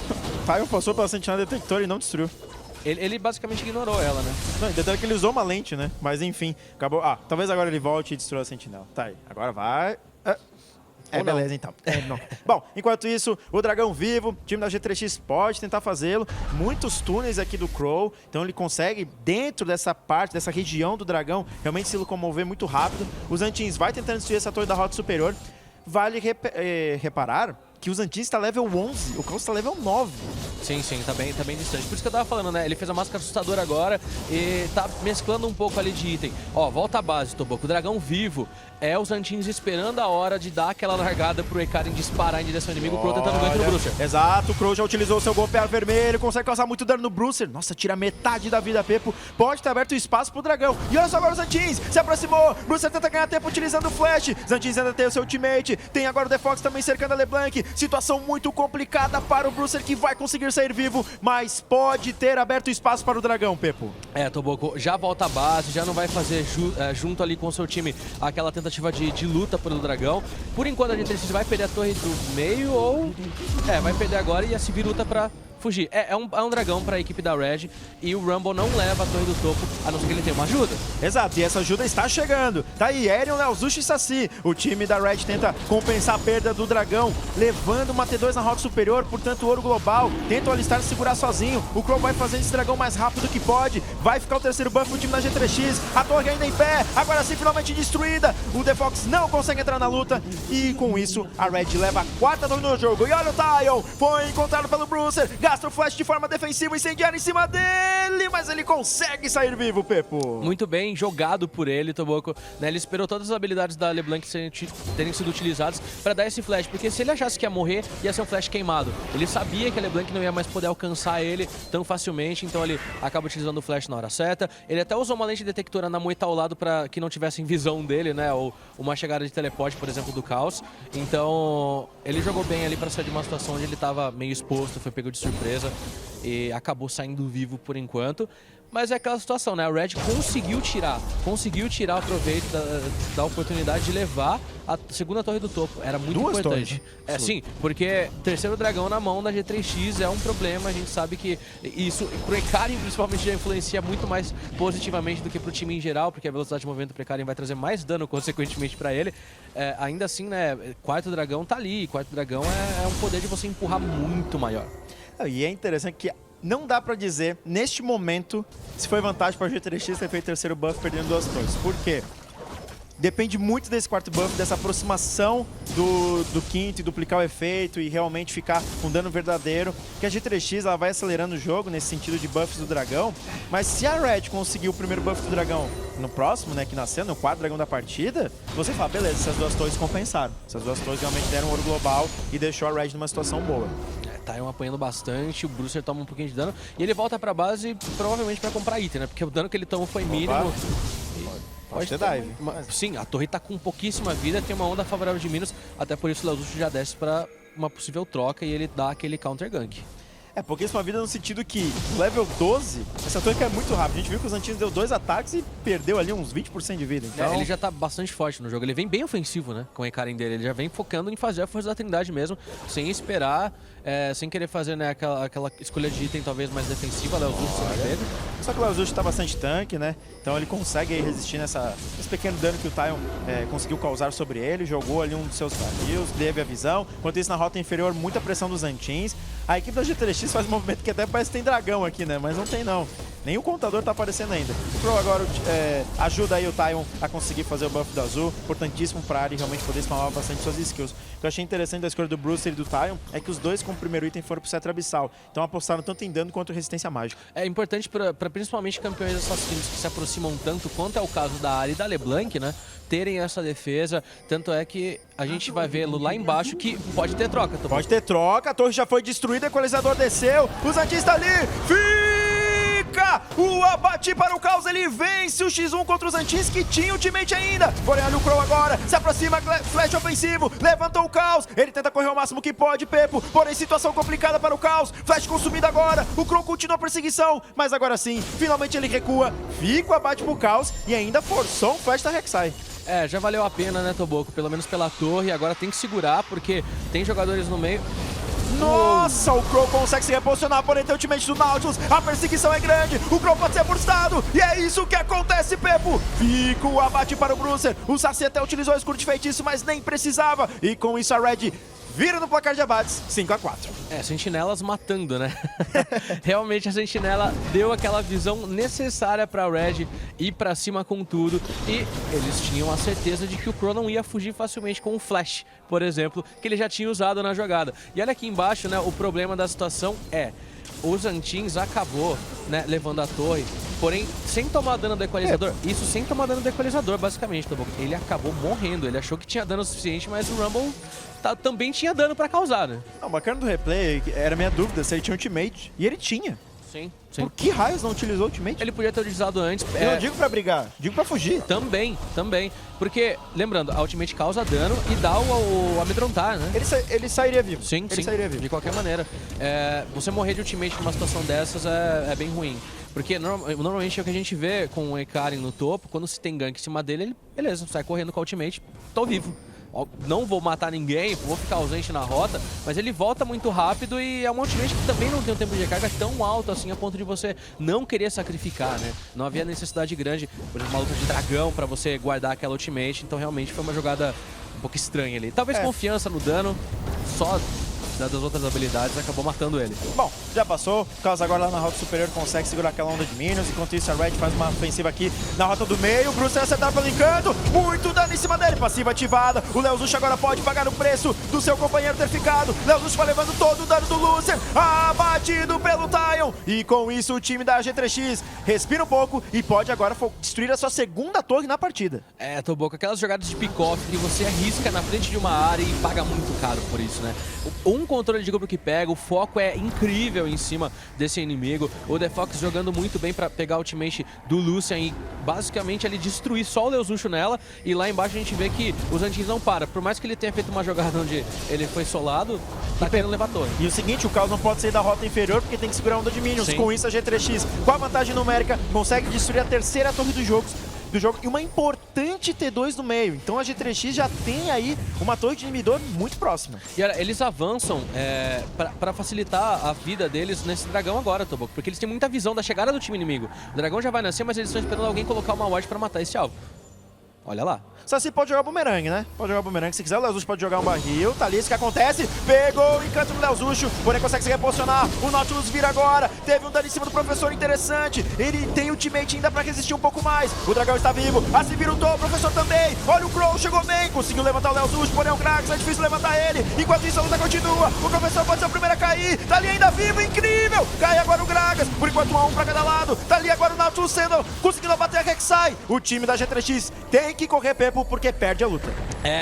Tyron passou pela sentinela detector e não destruiu. Ele basicamente ignorou ela, né? Não, detalhe que ele usou uma lente, né? Mas enfim, acabou. Ah, talvez agora ele volte e destrua a sentinela. Tá aí, agora vai... beleza, então. Não. Bom, enquanto isso, o dragão vivo, o time da G3X pode tentar fazê-lo. Muitos túneis aqui do Crow, então ele consegue, dentro dessa parte, dessa região do dragão, realmente se locomover muito rápido. Os Antins vai tentando destruir essa torre da rota superior. Vale reparar que os Antins está level 11, o Chaos está level 9. Sim, tá bem distante. Por isso que eu tava falando, né? Ele fez a máscara assustadora agora e tá mesclando um pouco ali de item. Ó, volta à base, Toboco. O dragão vivo é os Antins esperando a hora de dar aquela largada pro Ekaren disparar em direção ao inimigo. O Crow tentando gank no Brucer. Exato, o Crow já utilizou o seu golpear vermelho, consegue causar muito dano no Brucer. Nossa, tira metade da vida, Pepo. Pode ter aberto espaço pro dragão. E olha só agora os Antins, se aproximou. Brucer tenta ganhar tempo utilizando o flash. Os Antins ainda tem o seu ultimate. Tem agora o The Fox também cercando a LeBlanc. Situação muito complicada para o Brucer, que vai conseguir sair vivo, mas pode ter aberto espaço para o dragão, Pepo. Toboco, já volta à base, já não vai fazer junto ali com o seu time aquela tentativa de luta pelo dragão. Por enquanto a gente vai perder a torre do meio ou... vai perder agora e a Civi luta pra fugir. É um dragão para a equipe da Red e o Rumble não leva a torre do topo, a não ser que ele tenha uma ajuda. Exato, e essa ajuda está chegando. Tá aí, Aerion, Leozuchi e Saci. O time da Red tenta compensar a perda do dragão, levando uma T2 na rota superior, portanto ouro global. Tenta o Alistar segurar sozinho. O Crow vai fazendo esse dragão mais rápido que pode. Vai ficar o terceiro buff do time da G3X. A torre ainda em pé, agora sim finalmente destruída. O The Fox não consegue entrar na luta e com isso a Red leva a quarta torre no jogo. E olha o Tyon, foi encontrado pelo Bruiser. Gasta o flash de forma defensiva, incendiária em cima dele, mas ele consegue sair vivo, Pepo. Muito bem jogado por ele, Toboco. Né, ele esperou todas as habilidades da LeBlanc terem sido utilizadas para dar esse flash, porque se ele achasse que ia morrer, ia ser um flash queimado. Ele sabia que a LeBlanc não ia mais poder alcançar ele tão facilmente, então ele acaba utilizando o flash na hora certa. Ele até usou uma lente detectora na moita ao lado para que não tivessem visão dele, né, ou uma chegada de teleporte, por exemplo, do Caos. Então, ele jogou bem ali para sair de uma situação onde ele estava meio exposto, foi pego de surpresa e acabou saindo vivo por enquanto. Mas é aquela situação, né? A Red conseguiu tirar o proveito da oportunidade de levar a segunda torre do topo. Era muito Duas importante. torres, né? É, sim, porque terceiro dragão na mão da G3X é um problema. A gente sabe que isso, pro Ekarin principalmente, já influencia muito mais positivamente do que pro time em geral, porque a velocidade de movimento pro Ekarin vai trazer mais dano, consequentemente, pra ele. É, ainda assim, né? Quarto dragão tá ali. Quarto dragão é um poder de você empurrar muito maior. E é interessante que não dá pra dizer, neste momento, se foi vantagem para o G3X ter feito terceiro buff perdendo duas torres. Por quê? Depende muito desse quarto buff, dessa aproximação do quinto e duplicar o efeito e realmente ficar com dano verdadeiro. Que a G3X ela vai acelerando o jogo nesse sentido de buffs do dragão. Mas se a Red conseguir o primeiro buff do dragão no próximo, né, que nasceu, no quarto dragão da partida, você fala, beleza, essas duas torres compensaram. Essas duas torres realmente deram ouro global e deixou a Red numa situação boa. Tyon apanhando bastante, o Bruiser toma um pouquinho de dano e ele volta pra base provavelmente pra comprar item, né? Porque o dano que ele tomou foi mínimo. Pode ter dive. Sim, a torre tá com pouquíssima vida, tem uma onda favorável de Minos, até por isso o Leozuchi já desce pra uma possível troca e ele dá aquele counter gank. É, pouquíssima vida no sentido que, level 12, essa torre cai muito rápido. A gente viu que o Zantinho deu 2 ataques e perdeu ali uns 20% de vida. Então... ele já tá bastante forte no jogo. Ele vem bem ofensivo, né? Com o Ekarin dele. Ele já vem focando em fazer a força da Trindade mesmo, sem esperar, sem querer fazer, né, aquela escolha de item talvez mais defensiva. Leozuchi Só que o Leozuchi tá bastante tanque, né? Então ele consegue aí resistir nesse pequeno dano que o Tyon conseguiu causar sobre ele. Jogou ali um dos seus vazios, teve a visão. Enquanto isso, na rota inferior, muita pressão dos Zantins. A equipe da G3X faz um movimento que até parece que tem dragão aqui, né? Mas não tem, não. Nem o contador tá aparecendo ainda. O Crow agora ajuda aí o Tyon a conseguir fazer o buff do azul. Importantíssimo pra área realmente poder spamar bastante suas skills. O que eu achei interessante da escolha do Bruiser e do Tyon é que os dois com o primeiro item foram pro Cetro Abissal. Então apostaram tanto em dano quanto resistência mágica. É importante pra principalmente campeões assassinos que se aproximam tanto, quanto é o caso da Ahri e da LeBlanc, né? Terem essa defesa. Tanto é que a gente vai ver lá embaixo que pode ter troca. Pode ter troca, a torre já foi destruída, o equalizador desceu, o Zantin está ali, fica o abate para o Caos, ele vence o X1 contra os Zantins que tinha ultimate ainda. Porém, olha o Crow agora, se aproxima, flash ofensivo, levantou o Caos, ele tenta correr o máximo que pode, Pepo, porém situação complicada para o Caos, flash consumido agora, o Crow continua a perseguição, mas agora sim, finalmente ele recua, fica o abate para o Caos e ainda forçou um flash da Rek'Sai. Já valeu a pena, né, Toboco? Pelo menos pela torre. Agora tem que segurar, porque tem jogadores no meio. Nossa, o Crow consegue se reposicionar, porém tem o ultimate do Nautilus, a perseguição é grande, o Crow pode ser burstado, e é isso que acontece, Pepo. Fica o abate para o Bruiser, o Saci até utilizou o escudo de feitiço, mas nem precisava, e com isso a Red vira no placar de abates, 5-4. Sentinelas matando, né? Realmente a Sentinela deu aquela visão necessária pra Red ir pra cima com tudo. E eles tinham a certeza de que o Crow não ia fugir facilmente com o Flash, por exemplo, que ele já tinha usado na jogada. E olha aqui embaixo, né? O problema da situação é... os Zantins acabou, né, levando a torre, porém, sem tomar dano do equalizador. Isso sem tomar dano do equalizador, basicamente, tá bom? Ele acabou morrendo, ele achou que tinha dano suficiente, mas o Rumble também tinha dano pra causar, né? Não, bacana do replay, era minha dúvida se ele tinha ultimate, e ele tinha. Sim. Por que raios não utilizou ultimate? Ele podia ter utilizado antes. Eu não digo pra brigar, digo pra fugir. Também. Porque, lembrando, a ultimate causa dano e dá o amedrontar, né? Ele sairia vivo. Sim, sairia vivo. De qualquer maneira. Você morrer de ultimate numa situação dessas é bem ruim. Porque normalmente é o que a gente vê com o Ekarin no topo, quando se tem gank em cima dele, ele, beleza, sai correndo com a ultimate, tô vivo. ó, não vou matar ninguém, vou ficar ausente na rota, mas ele volta muito rápido e é um ultimate que também não tem um tempo de recarga tão alto assim a ponto de você não querer sacrificar, né? Não havia necessidade grande, por exemplo, uma luta de dragão pra você guardar aquela ultimate, então realmente foi uma jogada um pouco estranha ali. Talvez confiança no dano, só das outras habilidades, acabou matando ele. Bom, já passou. O Caos agora lá na rota superior consegue segurar aquela onda de minions. Enquanto isso, a Red faz uma ofensiva aqui na rota do meio. O Bruce vai acertar pelo encanto. Muito dano em cima dele. Passiva ativada. O Leozush agora pode pagar o preço do seu companheiro ter ficado. Leozush vai levando todo o dano do Lucian. Abatido pelo Taion. E com isso, o time da G3X respira um pouco e pode agora destruir a sua segunda torre na partida. É, Toboco, aquelas jogadas de pick-off que você arrisca na frente de uma área e paga muito caro por isso, né? Um controle de grupo que pega, o foco é incrível em cima desse inimigo. O The Fox jogando muito bem pra pegar o ultimate do Lucian e basicamente ele destruir só o Leozucho nela. E lá embaixo a gente vê que os Antins não param. Por mais que ele tenha feito uma jogada onde ele foi solado, tá querendo levar a torre. E o seguinte, o Caos não pode sair da rota inferior porque tem que segurar a onda de minions. Sim. Com isso, a G3X, com a vantagem numérica, consegue destruir a terceira torre do jogo e uma importante T2 no meio. Então a G3X já tem aí uma torre de inibidor muito próxima. E olha, eles avançam pra facilitar a vida deles nesse dragão agora, Toboco, porque eles têm muita visão da chegada do time inimigo. O dragão já vai nascer, mas eles estão esperando alguém colocar uma ward pra matar esse alvo. Olha lá. Saci pode jogar bumerangue, né? Pode jogar bumerangue. Se quiser, o Leozucho pode jogar um barril. Tá ali, isso que acontece. Pegou o encanto do Leozucho, porém consegue se reposicionar. O Nautilus vira agora. Teve um dano em cima do professor interessante. Ele tem ultimate ainda pra resistir um pouco mais. O dragão está vivo. A se virutou, o professor também. Olha o Crow, chegou bem. Conseguiu levantar o Leozucho, porém é um Krax. É difícil levantar ele. Enquanto isso, a luta continua. O professor pode ser o primeiro a cair. Tá ali ainda vivo, incrível. Cai agora o Gragas. Por enquanto, 1 a 1 pra cada lado. Tá ali agora o Nautilus conseguindo abater a Rek'Sai. O time da G3X tem que correr Pepo porque perde a luta.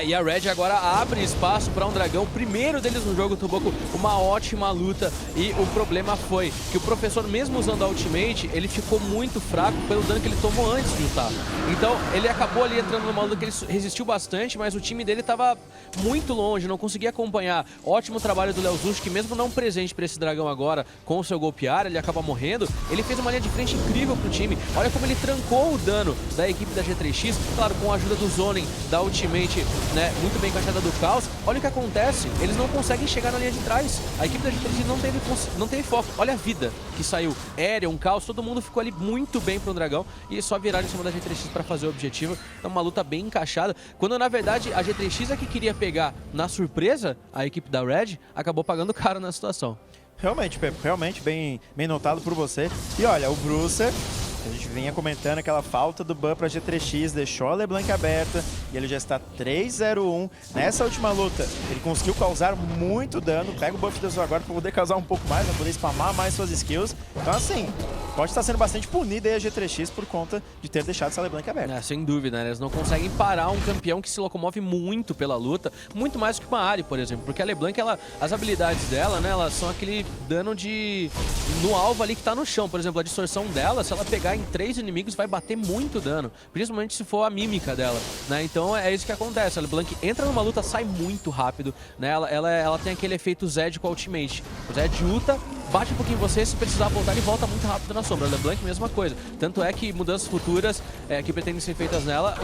E a Red agora abre espaço para um dragão, o primeiro deles no jogo, Toboco, uma ótima luta. E o problema foi que o professor, mesmo usando a ultimate, ele ficou muito fraco pelo dano que ele tomou antes de lutar. Então, ele acabou ali entrando numa luta que ele resistiu bastante, mas o time dele estava muito longe, não conseguia acompanhar. Ótimo trabalho do Leozucho, que mesmo não presente para esse dragão agora, com o seu golpear, ele acaba morrendo. Ele fez uma linha de frente incrível pro time. Olha como ele trancou o dano da equipe da G3X, claro, com a ajuda do Zoning, da ultimate, né, muito bem encaixada do Caos. Olha o que acontece, eles não conseguem chegar na linha de trás. A equipe da G3X não teve foco. Olha a vida que saiu. Aerion, Caos, todo mundo ficou ali muito bem pro dragão e só viraram em cima da G3X para fazer o objetivo. Então uma luta bem encaixada, quando na verdade a G3X é que queria pegar na surpresa a equipe da Red, acabou pagando caro na situação. Realmente, Pepo, realmente bem notado por você. E olha, o Brucer, a gente vinha comentando aquela falta do ban pra G3X, deixou a LeBlanc aberta e ele já está 3-0-1. Nessa última luta, ele conseguiu causar muito dano. Pega o buff do seu agora pra poder causar um pouco mais, pra poder spamar mais suas skills. Então assim, pode estar sendo bastante punida aí a G3X por conta de ter deixado essa LeBlanc aberta. Sem dúvida, né? Eles não conseguem parar um campeão que se locomove muito pela luta, muito mais que uma Ahri, por exemplo, porque a LeBlanc, as habilidades dela, né, elas são aquele dano no alvo ali que tá no chão. Por exemplo, a distorção dela, se ela pegar em 3 inimigos, vai bater muito dano, principalmente se for a mímica dela, né? Então é isso que acontece. A LeBlanc entra numa luta, sai muito rápido, né? Ela tem aquele efeito Zed com a ultimate. O Zed ulta, bate um pouquinho em você, se precisar voltar, ele volta muito rápido na sombra. A LeBlanc, mesma coisa. Tanto é que mudanças futuras que pretendem ser feitas nela,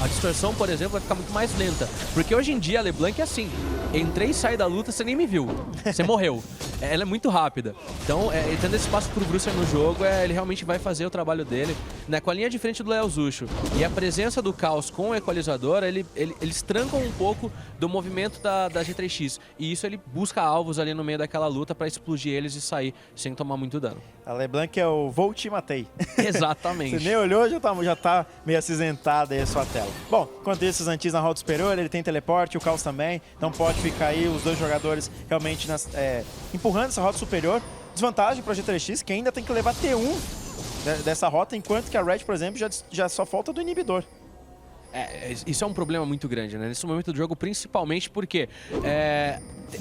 a distorção, por exemplo, vai ficar muito mais lenta. Porque hoje em dia a LeBlanc é assim, entrei e saí da luta, você nem me viu, você morreu. Ela é muito rápida. Então, tendo esse espaço pro Brucer no jogo, ele realmente vai fazer o trabalho dele, né? Com a linha de frente do Leozucho e a presença do Caos com o equalizador, eles trancam um pouco do movimento da G3X. E isso ele busca alvos ali no meio daquela luta pra explodir eles e sair sem tomar muito dano. A LeBlanc é o vou te matei. Exatamente. Você nem olhou, já tá meio acinzentada aí a sua tela. Bom, enquanto isso, os Antins na rota superior, ele tem teleporte, o Caos também. Então pode ficar aí os dois jogadores realmente empurrando essa rota superior. Desvantagem para a G3X, que ainda tem que levar T1 dessa rota, enquanto que a Red, por exemplo, já só falta do inibidor. Isso é um problema muito grande, né? Nesse momento do jogo, principalmente porque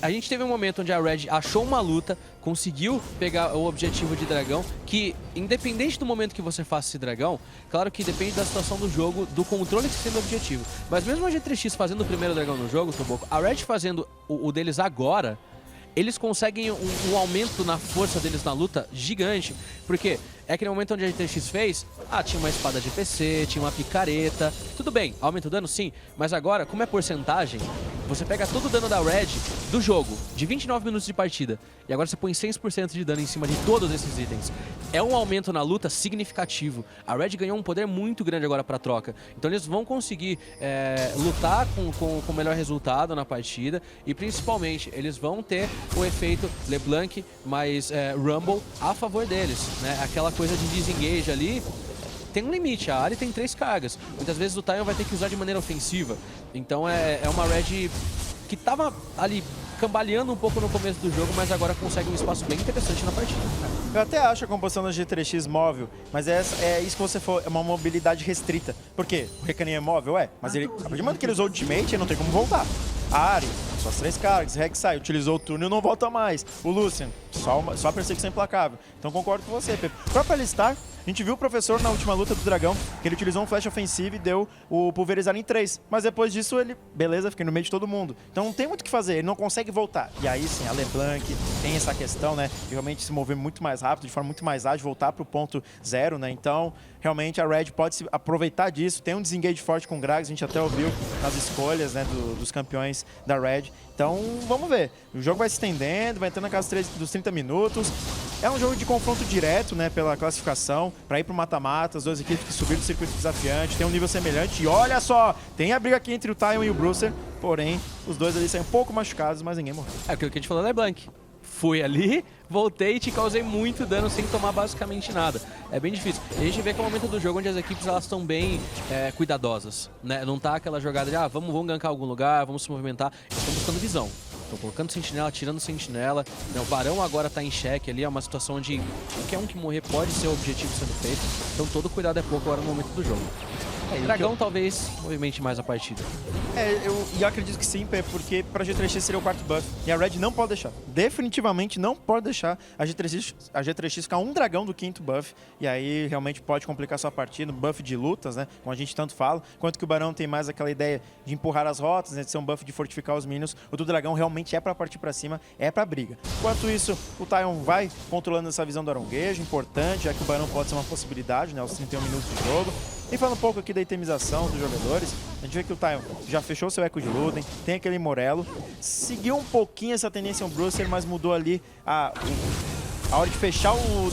a gente teve um momento onde a Red achou uma luta, conseguiu pegar o objetivo de dragão, que independente do momento que você faça esse dragão, claro que depende da situação do jogo, do controle que você tem do objetivo. Mas mesmo a G3X fazendo o primeiro dragão no jogo, Toboco, a Red fazendo o deles agora, eles conseguem um aumento na força deles na luta gigante, porque é aquele momento onde a GTX fez, tinha uma espada de PC, tinha uma picareta, tudo bem, aumenta o dano sim, mas agora, como é porcentagem, você pega todo o dano da Red do jogo, de 29 minutos de partida, e agora você põe 6% de dano em cima de todos esses itens. É um aumento na luta significativo. A Red ganhou um poder muito grande agora pra troca, então eles vão conseguir lutar com o melhor resultado na partida, e principalmente, eles vão ter o efeito LeBlanc mais Rumble a favor deles, né? Aquela coisa de desengage ali tem um limite, a área tem 3 cargas. Muitas vezes o Taion vai ter que usar de maneira ofensiva. Então é uma Red que tava ali cambaleando um pouco no começo do jogo, mas agora consegue um espaço bem interessante na partida. Eu até acho a composição da G3X móvel, mas é isso que você falou, é uma mobilidade restrita. Por quê? O Recaninho é móvel? Mas ele, a partir do momento que ele usou o Ultimate, ele não tem como voltar. A Ahri, só as 3 cargas, Rek'Sai, utilizou o turno e não volta mais. O Lucian, só a perseguição implacável. Então concordo com você, Pepe. O próprio Alistar, a gente viu o professor na última luta do dragão, que ele utilizou um flash ofensivo e deu o pulverizar em 3. Mas depois disso ele, beleza, fica no meio de todo mundo. Então não tem muito o que fazer, ele não consegue voltar. E aí sim, a LeBlanc tem essa questão, né, de realmente se mover muito mais rápido, de forma muito mais ágil, voltar pro ponto 0, né. Então, realmente a Red pode se aproveitar disso. Tem um desengage forte com o Gragas, a gente até ouviu nas escolhas, né, dos campeões da Red. Então, vamos ver. O jogo vai se estendendo, vai entrando na casa dos 30 minutos. É um jogo de confronto direto, né, pela classificação, para ir pro mata-mata, as duas equipes que subiram do circuito desafiante, tem um nível semelhante. E olha só, tem a briga aqui entre o Taion e o Bruiser, porém, os dois ali saem um pouco machucados, mas ninguém morreu. É aquilo que a gente falou da LeBlanc. Fui ali, voltei e te causei muito dano sem tomar basicamente nada. É bem difícil. E a gente vê que é um momento do jogo onde as equipes elas estão bem cuidadosas, né? Não tá aquela jogada de vamos gankar algum lugar, vamos se movimentar. Eles estão buscando visão. Estão colocando sentinela, tirando sentinela. Né? O Barão agora tá em xeque ali, é uma situação onde qualquer um que morrer pode ser o objetivo sendo feito. Então todo cuidado é pouco agora no momento do jogo. Dragão talvez movimente mais a partida. Eu acredito que sim, porque para G3X seria o 4º buff. E a Red não pode deixar. Definitivamente não pode deixar a G3X ficar um dragão do 5º buff. E aí realmente pode complicar sua partida. Buff de lutas, né? Como a gente tanto fala. Enquanto que o Barão tem mais aquela ideia de empurrar as rotas, né? De ser um buff de fortificar os minions. O do dragão realmente é para partir para cima, é para briga. Enquanto isso, o Taion vai controlando essa visão do aronguejo. Importante, já que o Barão pode ser uma possibilidade, né? Aos 31 minutos de jogo. E falando um pouco aqui da itemização dos jogadores, a gente vê que o Taion já fechou seu eco de Luden, tem aquele Morello, seguiu um pouquinho essa tendência ao Bruiser, mas mudou ali a hora de fechar o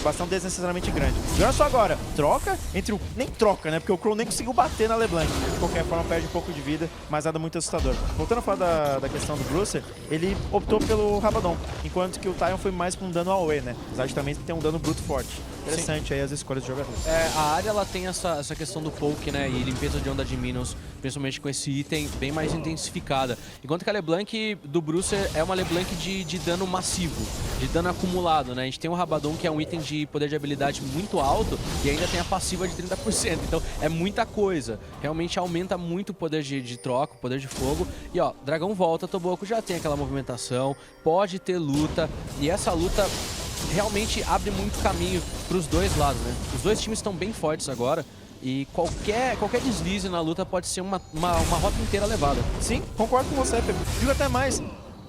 bastão desnecessariamente grande. E olha só agora, troca entre o... Nem troca, né? Porque o Crow nem conseguiu bater na LeBlanc. De qualquer forma, perde um pouco de vida, mas nada muito assustador. Voltando a falar da questão do Bruiser, ele optou pelo Rabadon, enquanto que o Taion foi mais com um dano AOE, né? Apesar de também ter um dano bruto forte. Interessante. Sim. Aí as escolhas dos jogadores. A área ela tem essa questão do poke, né? E limpeza de onda de minions, principalmente com esse item bem mais intensificada. Enquanto que a LeBlanc do Bruiser é uma LeBlanc de dano massivo, de dano acumulado, né? A gente tem o Rabadon, que é um item de poder de habilidade muito alto, e ainda tem a passiva de 30%. Então é muita coisa. Realmente aumenta muito o poder de troca, o poder de fogo. E ó, Dragão volta, Toboco já tem aquela movimentação, pode ter luta, e essa luta realmente abre muito caminho para os dois lados, né? Os dois times estão bem fortes agora e qualquer deslize na luta pode ser uma rota inteira levada. Sim, concordo com você, Pepe. Digo até mais,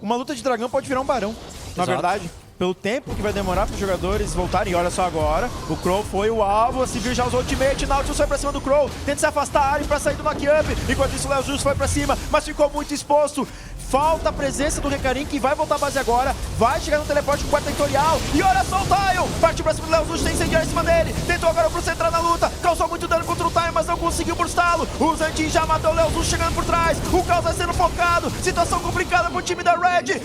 uma luta de dragão pode virar um barão, na verdade. Pelo tempo que vai demorar para os jogadores voltarem. E olha só agora, o Crow foi o alvo, a Civil já usou o ultimate, Nautilus foi pra cima do Crow, tenta se afastar a área para sair do knock-up, enquanto isso o Léo Justo foi pra cima, mas ficou muito exposto. Falta a presença do Recarim, que vai voltar à base agora, vai chegar no teleporte com o quarto territorial, e olha só o Taion, partiu pra cima do Léo Justo, tem incendiário em cima dele, tentou agora pro entrar na luta, causou muito dano contra o Taion, mas não conseguiu burstá-lo, o Zantin já matou o Léo Justo chegando por trás, o caos vai sendo focado, situação complicada pro time da Red,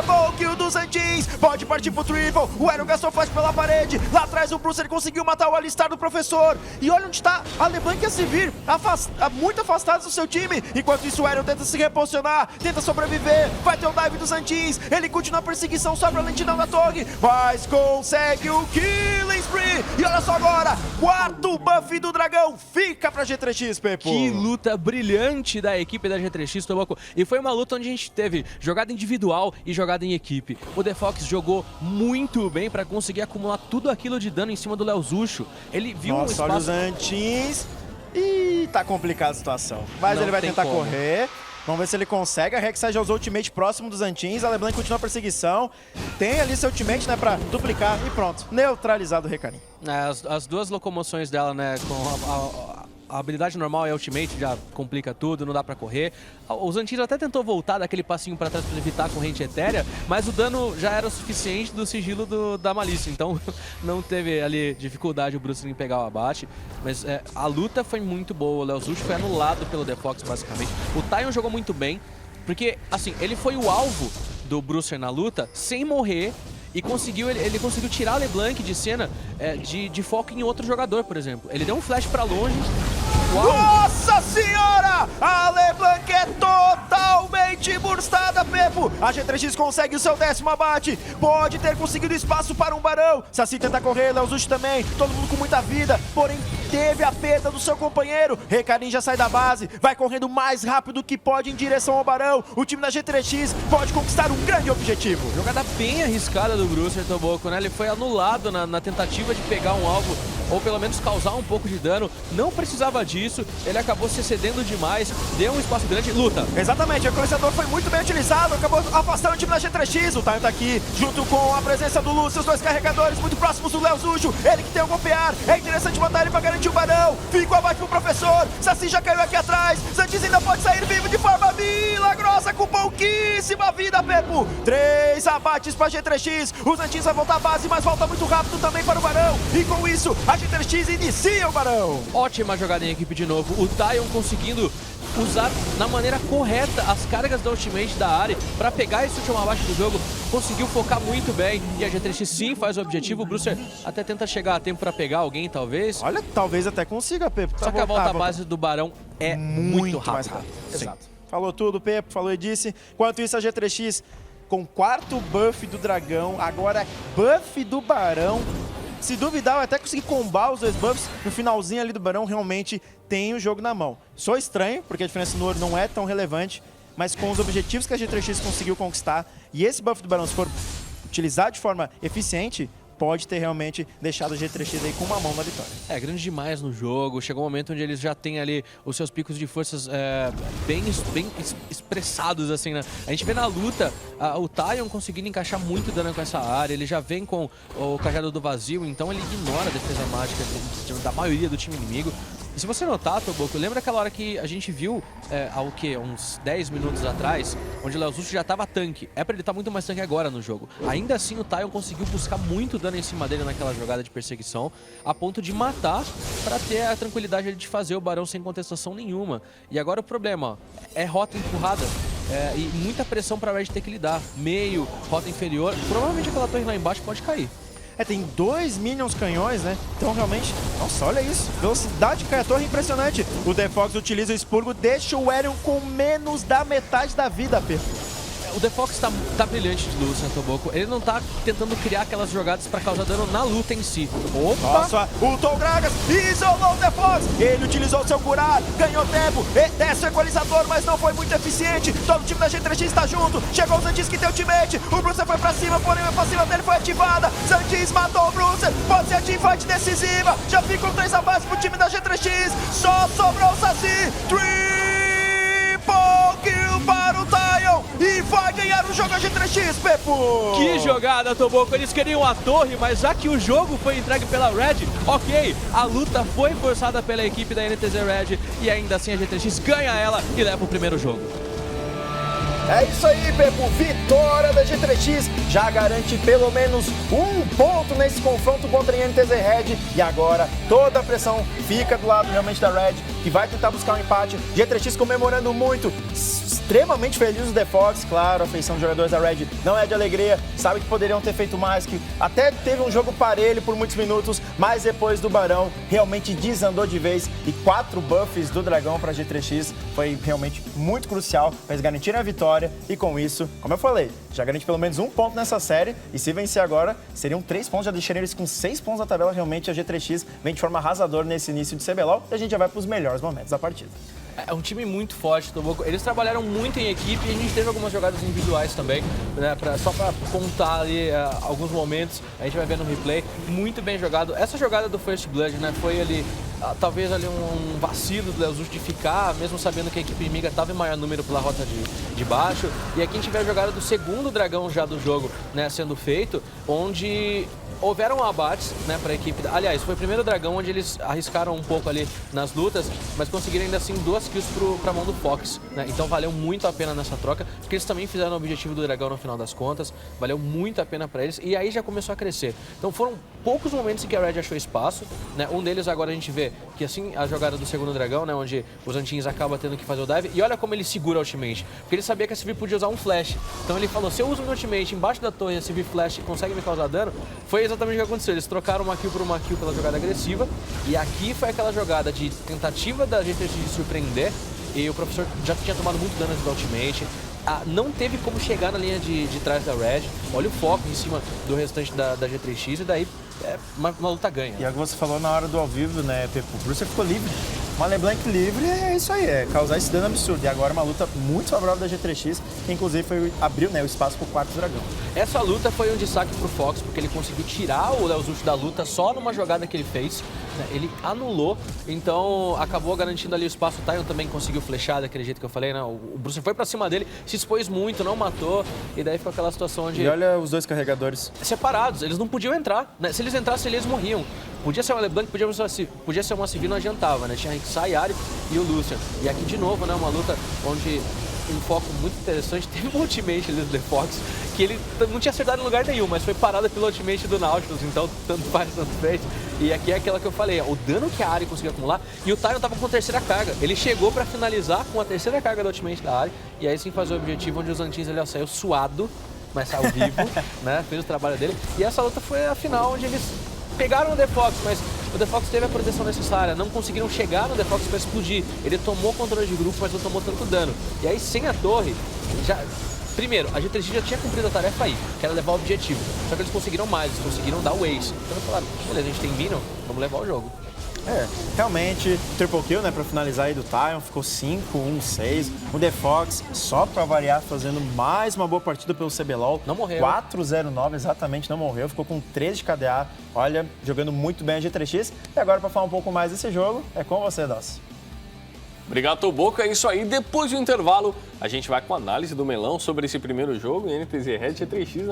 double kill dos Zantins, pode partir pro triple, o Aero gastou flash pela parede, lá atrás o Bruiser conseguiu matar o Alistar do professor, e olha onde tá a LeBlanc e a Sivir, muito afastados do seu time, enquanto isso o Aero tenta se reposicionar, tenta sobreviver, vai ter o dive dos Zantins, ele continua a perseguição, sobra a lentidão da torre, mas consegue o killing spree, e olha só agora, 4º buff do dragão, fica pra G3X, Pepo. Que luta brilhante da equipe da G3X, Toboco, e foi uma luta onde a gente teve jogada individual e jogada em equipe. O Defox jogou muito bem pra conseguir acumular tudo aquilo de dano em cima do Léo Zucho, ele viu um espaço... Olha os Zantins, e tá complicada a situação, mas Não ele vai tentar como. correr. Vamos ver se ele consegue. A Rek'Sai já usou o ultimate próximo dos Antins. A LeBlanc continua a perseguição. Tem ali seu ultimate, né, pra duplicar e pronto. Neutralizado o Hecarim. As duas locomoções dela, né, com a habilidade normal e a ultimate já complica tudo, não dá pra correr. Os Antins até tentou voltar daquele passinho pra trás pra evitar a corrente etérea, mas o dano já era o suficiente do sigilo da malícia, então não teve ali dificuldade o Bruce em pegar o abate. Mas a luta foi muito boa, o Leozuch foi anulado pelo Defox basicamente. O Taion jogou muito bem, porque assim, ele foi o alvo do Brucer na luta sem morrer, e ele conseguiu tirar a LeBlanc de cena de foco em outro jogador, por exemplo. Ele deu um flash pra longe. Uau. Nossa senhora! A LeBlanc é totalmente burstada, Pepo! A G3X consegue o seu 10º abate. Pode ter conseguido espaço para um Barão. Saci tenta correr, Leozuch também. Todo mundo com muita vida. Porém, teve a perda do seu companheiro. Hecarim já sai da base. Vai correndo mais rápido que pode em direção ao Barão. O time da G3X pode conquistar um grande objetivo. Jogada bem arriscada do Brucer Toboco, né? Ele foi anulado na tentativa de pegar um alvo, ou pelo menos causar um pouco de dano. Não precisava disso, ele acabou se excedendo demais, deu um espaço grande, luta. Exatamente, o colecionador foi muito bem utilizado, acabou afastando o time da G3X. O Taion tá aqui, junto com a presença do Lúcio, os dois carregadores muito próximos do Leozuch. Ele que tem o golpear, é interessante matar ele pra garantir o Barão. Fica o abate pro professor, Saci já caiu aqui atrás. Zantis ainda pode sair vivo de forma milagrosa, com pouquíssima vida, Pepo. 3 abates pra G3X, o Zantis vai voltar à base, mas volta muito rápido também para o Barão. E com isso, a G3X inicia o Barão. Ótima jogada em equipe de novo, o Taion conseguindo usar na maneira correta as cargas da ultimate da Ahri para pegar esse último abate do jogo, conseguiu focar muito bem e a G3X sim faz o objetivo. O Brucer até tenta chegar a tempo para pegar alguém, talvez. Olha, talvez até consiga, Pepo. Só que a volta à base do Barão é muito mais rápida. rápido. Exato. Falou tudo, Pepo, falou e disse. Enquanto isso, a G3X com 4º buff do dragão, agora buff do Barão. Se duvidar, eu até consegui combar os 2 buffs no finalzinho ali do Barão, realmente tem o jogo na mão. Sou estranho, porque a diferença no ouro não é tão relevante, mas com os objetivos que a G3X conseguiu conquistar, e esse buff do Barão, se for utilizado de forma eficiente, pode ter realmente deixado a G3X aí com uma mão na vitória. É grande demais no jogo, chegou um momento onde eles já têm ali os seus picos de forças bem expressados, assim, né? A gente vê na luta o Taion conseguindo encaixar muito dano com essa área, ele já vem com o cajado do vazio, então ele ignora a defesa mágica da maioria do time inimigo. E se você notar, Toboco, lembra aquela hora que a gente viu, uns 10 minutos atrás, onde o Leozuch já estava tanque. É pra ele estar muito mais tanque agora no jogo. Ainda assim, o Taion conseguiu buscar muito dano em cima dele naquela jogada de perseguição, a ponto de matar pra ter a tranquilidade de fazer o Barão sem contestação nenhuma. E agora o problema, ó, é rota empurrada. E muita pressão pra Red ter que lidar. Meio, rota inferior, provavelmente aquela torre lá embaixo pode cair. Tem 2 minions canhões, né? Então realmente, nossa, olha isso. Velocidade que cai a torre impressionante. O Defox utiliza o expurgo, deixa o Aerion com menos da metade da vida, Pedro. O Defox tá brilhante de Lucian Toboco. Ele não tá tentando criar aquelas jogadas pra causar dano na luta em si. Opa! Nossa, o Tom Gragas isolou o Defox. Ele utilizou seu curar, ganhou tempo, desce o equalizador, mas não foi muito eficiente. Todo o time da G3X está junto. Chegou o Zantis que tem ultimate. O Brucer foi pra cima, porém a passiva dele foi ativada. Zantis matou o Brucer. Pode ser a teamfight decisiva. Já ficam 3 abates pro time da G3X. Só sobrou o Saci. Triple kill para o Taion. E vai ganhar o jogo a G3X, Pepo! Que jogada, Toboco. Eles queriam a torre, mas já que o jogo foi entregue pela Red, ok, a luta foi forçada pela equipe da NTZ Red e ainda assim a G3X ganha ela e leva o primeiro jogo. É isso aí, Pepo. Vitória da G3X. Já garante pelo menos 1 ponto nesse confronto contra a NTZ Red. E agora toda a pressão fica do lado realmente da Red, que vai tentar buscar um empate. G3X comemorando muito. Extremamente feliz o Defox, claro, a feição dos jogadores da Red não é de alegria, sabe que poderiam ter feito mais, que até teve um jogo parelho por muitos minutos, mas depois do Barão realmente desandou de vez e 4 buffs do Dragão para G3X foi realmente muito crucial para eles garantirem a vitória e com isso, como eu falei, já garante pelo menos 1 ponto nessa série e se vencer agora, seriam 3 pontos, já deixariam eles com 6 pontos na tabela, realmente a G3X vem de forma arrasadora nesse início de CBLOL e a gente já vai para os melhores momentos da partida. É um time muito forte, Toboco. Eles trabalharam muito em equipe e a gente teve algumas jogadas individuais também, né, só para contar ali alguns momentos, a gente vai ver no replay, muito bem jogado. Essa jogada do First Blood, né, foi ali talvez ali um vacilo do Léo de ficar, mesmo sabendo que a equipe inimiga estava em maior número pela rota de baixo. E aqui a gente vê a jogada do segundo dragão já do jogo, né, sendo feito, onde houveram abates, né, para a equipe. Aliás, foi o primeiro dragão onde eles arriscaram um pouco ali nas lutas, mas conseguiram ainda assim 2 kills para a mão do Fox, né? Então valeu muito a pena nessa troca, porque eles também fizeram o objetivo do dragão no final das contas, valeu muito a pena para eles e aí já começou a crescer. Então foram poucos momentos em que a Red achou espaço, né? Um deles agora a gente vê que assim a jogada do segundo dragão, né, onde os Antins acabam tendo que fazer o dive, e olha como ele segura o ultimate, porque ele sabia que a Sivir podia usar um flash. Então ele falou, se eu uso meu ultimate embaixo da torre e a Sivir flash consegue me causar dano, foi exatamente o que aconteceu. Eles trocaram uma kill por uma kill pela jogada agressiva, e aqui foi aquela jogada de tentativa da GTX de surpreender, e o professor já tinha tomado muito dano do ultimate. Não teve como chegar na linha de trás da Red. Olha o foco em cima do restante da G3X, e daí uma luta ganha. E é o que você falou na hora do ao vivo, né, Pepo? O Bruce ficou livre. Uma LeBlanc livre é isso aí, é causar esse dano absurdo. E agora uma luta muito favorável da G3X, que inclusive abriu, né, o espaço pro quarto dragão. Essa luta foi um destaque pro Fox, porque ele conseguiu tirar o Léo Zuch da luta só numa jogada que ele fez, né? Ele anulou, então acabou garantindo ali o espaço. O Tyon também conseguiu flechar daquele jeito que eu falei, né? O Bruce foi pra cima dele, se expôs muito, não matou, e daí ficou aquela situação onde... E olha os dois carregadores. Separados, eles não podiam entrar, né? Se eles entrassem, eles morriam. Podia ser uma LeBlanc, podia ser uma Sivir, não adiantava, né? Tinha Rek'Sai, Ahri e o Lucian. E aqui de novo, né, uma luta onde um foco muito interessante. Teve um ultimate ali do The Fox, que ele não tinha acertado em lugar nenhum, mas foi parado pelo ultimate do Nautilus, então tanto faz, tanto fez. E aqui é aquela que eu falei, o dano que a Ahri conseguiu acumular, e o Tyon tava com a terceira carga. Ele chegou pra finalizar com a terceira carga do ultimate da Ahri, e aí sim fazer o objetivo onde os Antins ele saiu suado, mas saiu vivo, né, fez o trabalho dele. E essa luta foi a final onde eles pegaram o The Fox, mas o The Fox teve a proteção necessária, não conseguiram chegar no The Fox para explodir. Ele tomou controle de grupo, mas não tomou tanto dano. E aí, sem a torre, primeiro, a G3X já tinha cumprido a tarefa aí, que era levar o objetivo. Só que eles conseguiram mais, eles conseguiram dar o ace. Então eles falaram, beleza, a gente tem Minion, vamos levar o jogo. Realmente, triple kill, né, pra finalizar aí do Tyon, ficou 5-1-6. O The Fox, só pra variar, fazendo mais uma boa partida pelo CBLOL. Não morreu. 4-0-9, exatamente, não morreu, ficou com 13 de KDA. Olha, jogando muito bem a G3X. E agora, pra falar um pouco mais desse jogo, é com você, Doss. Obrigado, Toboco. É isso aí. Depois do intervalo, a gente vai com a análise do Melão sobre esse primeiro jogo, NTZ Red G3X.